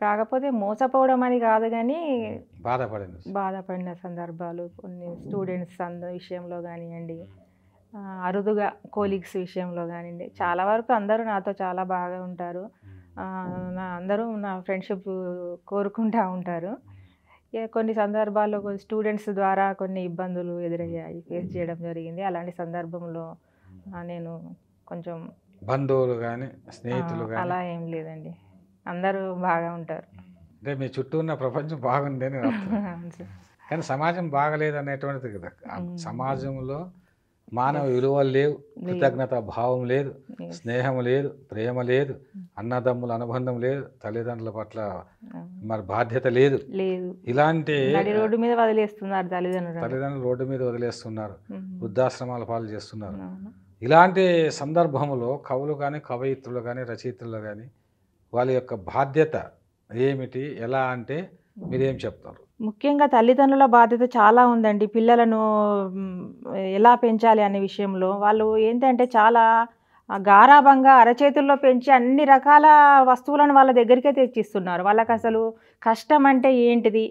కాకపోతే మోసపోవడం అని కాదు కానీ బాధపడిన సందర్భాలు కొన్ని స్టూడెంట్స్ విషయంలో కానివ్వండి, అరుదుగా కోలీగ్స్ విషయంలో కానివ్వండి. చాలా వరకు అందరూ నాతో చాలా బాగా ఉంటారు. అందరూ నా ఫ్రెండ్షిప్ కోరుకుంటూ ఉంటారు. కొన్ని సందర్భాల్లో కొన్ని స్టూడెంట్స్ ద్వారా కొన్ని ఇబ్బందులు ఎదురయ్యాయి, ఫేస్ చేయడం జరిగింది. అలాంటి సందర్భంలో నేను కొంచెం బంధువులు కానీ స్నేహితులు అలా ఏం లేదండి, అందరూ బాగా ఉంటారు. అంటే మీ చుట్టూ ఉన్న ప్రపంచం బాగుంది అని కానీ సమాజం బాగలేదు అనేటువంటిది కదా. సమాజంలో మానవ విలువలు లేవు, కృతజ్ఞత భావం లేదు, స్నేహం లేదు, ప్రేమ లేదు, అన్నదమ్ముల అనుబంధం లేదు, తల్లిదండ్రుల పట్ల మరి బాధ్యత లేదు. ఇలాంటి రోడ్డు మీద వదిలేస్తున్నారు తల్లిదండ్రులు రోడ్డు మీద వదిలేస్తున్నారు, వృద్ధాశ్రమాల పాలు చేస్తున్నారు. ఇలాంటి సందర్భంలో కవులు కానీ, కవయిత్రులు కానీ, రచయిత్రులు కానీ వాళ్ళ యొక్క బాధ్యత ఏమిటి, ఎలా అంటే మీరేం చెప్తారు? ముఖ్యంగా తల్లిదండ్రుల బాధ్యత చాలా ఉందండి. పిల్లలను ఎలా పెంచాలి అనే విషయంలో వాళ్ళు ఏంటంటే చాలా ఆ గారాబంగా అరచేతుల్లో పెంచి అన్ని రకాల వస్తువులను వాళ్ళ దగ్గరికే తెచ్చిస్తున్నారు. వాళ్ళకి అసలు కష్టం అంటే ఏంటిది,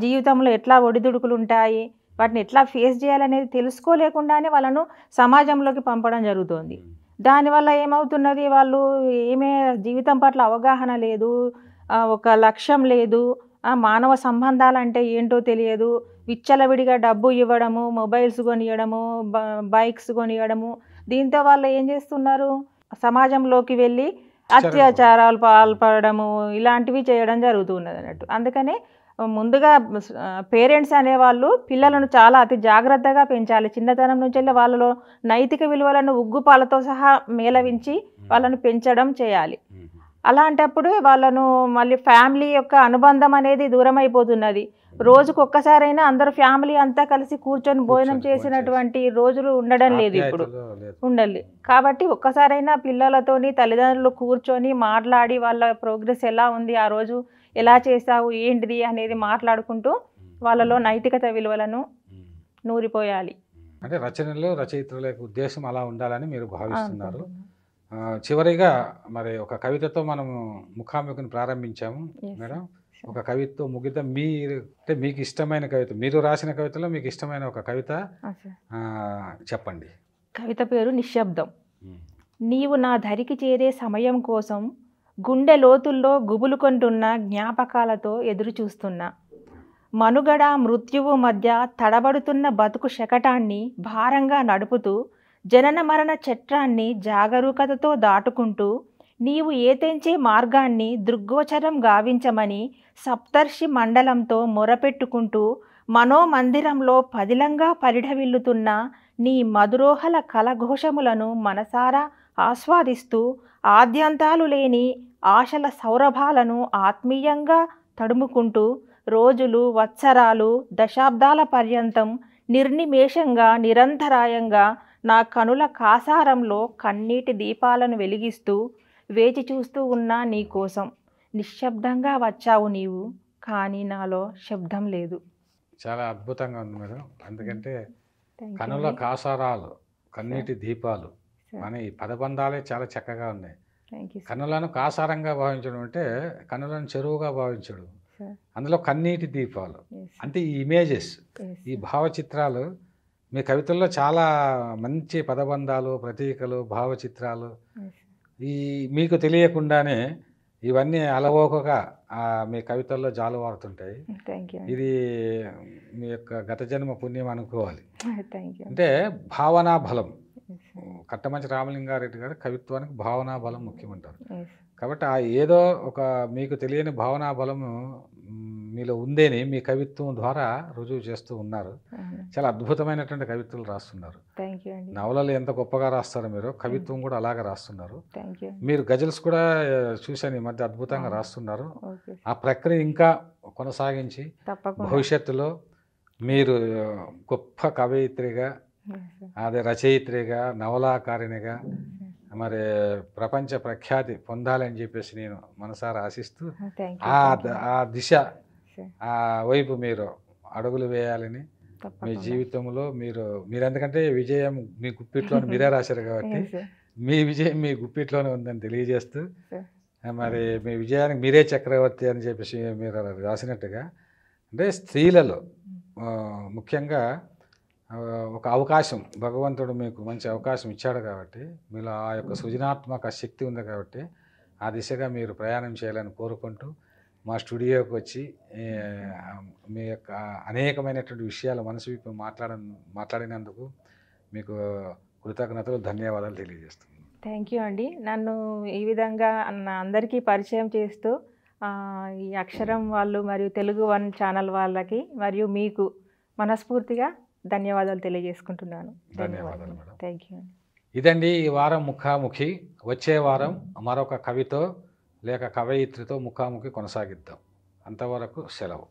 జీవితంలో ఎట్లా ఒడిదుడుకులు ఉంటాయి, వాటిని ఎట్లా ఫేస్ చేయాలనేది తెలుసుకోలేకుండానే వాళ్ళను సమాజంలోకి పంపడం జరుగుతుంది. దానివల్ల ఏమవుతున్నది, వాళ్ళు ఏమే జీవితం పట్ల అవగాహన లేదు, ఒక లక్ష్యం లేదు, మానవ సంబంధాలంటే ఏంటో తెలియదు, విచ్చలవిడిగా డబ్బు ఇవ్వడము, మొబైల్స్ కొనియడము, బైక్స్ కొనియడము, దీంతో వాళ్ళు ఏం చేస్తున్నారు, సమాజంలోకి వెళ్ళి అత్యాచారాలు పాల్పడము ఇలాంటివి చేయడం జరుగుతున్నది అన్నట్టు. అందుకనే ముందుగా పేరెంట్స్ అనేవాళ్ళు పిల్లలను చాలా అతి జాగ్రత్తగా పెంచాలి. చిన్నతనం నుంచి వాళ్ళలో నైతిక విలువలను ఉగ్గుపాలతో సహా మేళవించి వాళ్ళను పెంచడం చేయాలి. అలాంటప్పుడు వాళ్ళను మళ్ళీ ఫ్యామిలీ యొక్క అనుబంధం అనేది దూరం అయిపోతున్నది. రోజుకు ఒక్కసారైనా అందరూ ఫ్యామిలీ అంతా కలిసి కూర్చొని భోజనం చేసినటువంటి రోజులు ఉండడం లేదు ఇప్పుడు, ఉండాలి. కాబట్టి ఒక్కసారైనా పిల్లలతోని తల్లిదండ్రులు కూర్చొని మాట్లాడి వాళ్ళ ప్రోగ్రెస్ ఎలా ఉంది, ఆ రోజు ఎలా చేసావు ఏంటిది అనేది మాట్లాడుకుంటూ వాళ్ళలో నైతికత విలువలను నూరిపోయాలి. అంటే రచనలు రచయిత్రుల యొక్క ఉద్దేశం అలా ఉండాలని మీరు భావిస్తున్నారు. చివరిగా మరి ఒక కవితతో మనం ముఖాముఖిని ప్రారంభించాము మేడం. ఒక కవితతో ముగిద్దాం. అంటే మీకు ఇష్టమైన కవిత, మీరు రాసిన కవితలో మీకు ఇష్టమైన ఒక కవిత చెప్పండి. కవిత పేరు నిశ్శబ్దం. నీవు నా ధరికి చేరే సమయం కోసం గుండె లోతుల్లో గుబులుకొంటున్న జ్ఞాపకాలతో ఎదురు చూస్తున్నా. మనుగడ మృత్యువు మధ్య తడబడుతున్న బతుకు శకటాన్ని భారంగా నడుపుతూ జనన మరణ చట్రాన్ని జాగరూకతతో దాటుకుంటూ నీవు ఏతెంచే మార్గాన్ని దృగ్గోచరం గావించమని సప్తర్షి మండలంతో మొరపెట్టుకుంటూ మనోమందిరంలో పదిలంగా పరిఢవిల్లుతున్న నీ మధురోహల కలఘోషములను మనసారా ఆస్వాదిస్తూ ఆద్యంతాలు లేని ఆశల సౌరభాలను ఆత్మీయంగా తడుముకుంటూ రోజులు వత్సరాలు దశాబ్దాల పర్యంతం నిర్నిమేషంగా నిరంతరాయంగా నా కనుల కాసారంలో కన్నీటి దీపాలను వెలిగిస్తూ వేచి చూస్తూ ఉన్నా నీ కోసం. నిశ్శబ్దంగా వచ్చావు నీవు, కానీ నాలో శబ్దం లేదు. చాలా అద్భుతంగా ఉంది మేడం. ఎందుకంటే కనుల కాసారాలు, కన్నీటి దీపాలు మన ఈ పదబంధాలే చాలా చక్కగా ఉన్నాయి. కనులను కాసారంగా భావించడం అంటే కనులను చెరువుగా భావించడం, అందులో కన్నీటి దీపాలు అంటే ఈ ఇమేజెస్, ఈ భావచిత్రాలు మీ కవితల్లో చాలా మంచి పదబంధాలు, ప్రతీకలు, భావచిత్రాలు ఈ మీకు తెలియకుండానే ఇవన్నీ అలవోకగా మీ కవితల్లో జాలువారుతుంటాయి. ఇది మీ యొక్క గత జన్మ పుణ్యం అనుకోవాలి. అంటే భావనా బలం, కట్టమంచి రామలింగారెడ్డి గారు కవిత్వానికి భావనా బలం ముఖ్యమంటారు. కాబట్టి ఏదో ఒక మీకు తెలియని భావనా బలము మీలో ఉందేని మీ కవిత్వం ద్వారా రుజువు చేస్తూ ఉన్నారు. చాలా అద్భుతమైనటువంటి కవిత్వాలు రాస్తున్నారు. నవలలు ఎంత గొప్పగా రాస్తారో మీరు, కవిత్వం కూడా అలాగే రాస్తున్నారు. మీరు గజల్స్ కూడా చూశాను ఈ మధ్య, అద్భుతంగా రాస్తున్నారు. ఆ ప్రక్రియ ఇంకా కొనసాగించి భవిష్యత్తులో మీరు గొప్ప కవయిత్రిగా, అదే రచయిత్రిగా, నవలాకారిణిగా మరి ప్రపంచ ప్రఖ్యాతి పొందాలని చెప్పేసి నేను మనసారా ఆశిస్తూ ఆ దిశ, ఆ వైపు మీరు అడుగులు వేయాలని మీ జీవితంలో మీరు ఎందుకంటే విజయం మీ గుప్పిట్లోనే మీరే రాశారు కాబట్టి మీ విజయం మీ గుప్పిట్లోనే ఉందని తెలియజేస్తూ, మరి మీ విజయానికి మీరే చక్రవర్తి అని చెప్పేసి మీరు రాసినట్టుగా, అంటే స్త్రీలలో ముఖ్యంగా ఒక అవకాశం, భగవంతుడు మీకు మంచి అవకాశం ఇచ్చాడు కాబట్టి, మీలో ఆ యొక్క సృజనాత్మక శక్తి ఉంది కాబట్టి ఆ దిశగా మీరు ప్రయాణం చేయాలని కోరుకుంటూ మా స్టూడియోకి వచ్చి మీ యొక్క అనేకమైనటువంటి విషయాలు మనసు విప్పి మాట్లాడినందుకు మీకు కృతజ్ఞతలు, ధన్యవాదాలు తెలియజేస్తున్నాను. థ్యాంక్ యూ అండి. నన్ను ఈ విధంగా అందరికీ పరిచయం చేస్తూ ఈ అక్షరం వాళ్ళు మరియు తెలుగు వన్ ఛానల్ వాళ్ళకి మరియు మీకు మనస్ఫూర్తిగా ధన్యవాదాలు తెలియజేసుకుంటున్నాను. ధన్యవాదాలు మేడం. Thank you. ఇదండి ఈ వారం ముఖాముఖి. వచ్చే వారం మరొక కవితో లేక కవయిత్రితో ముఖాముఖి కొనసాగిద్దాం. అంతవరకు సెలవు.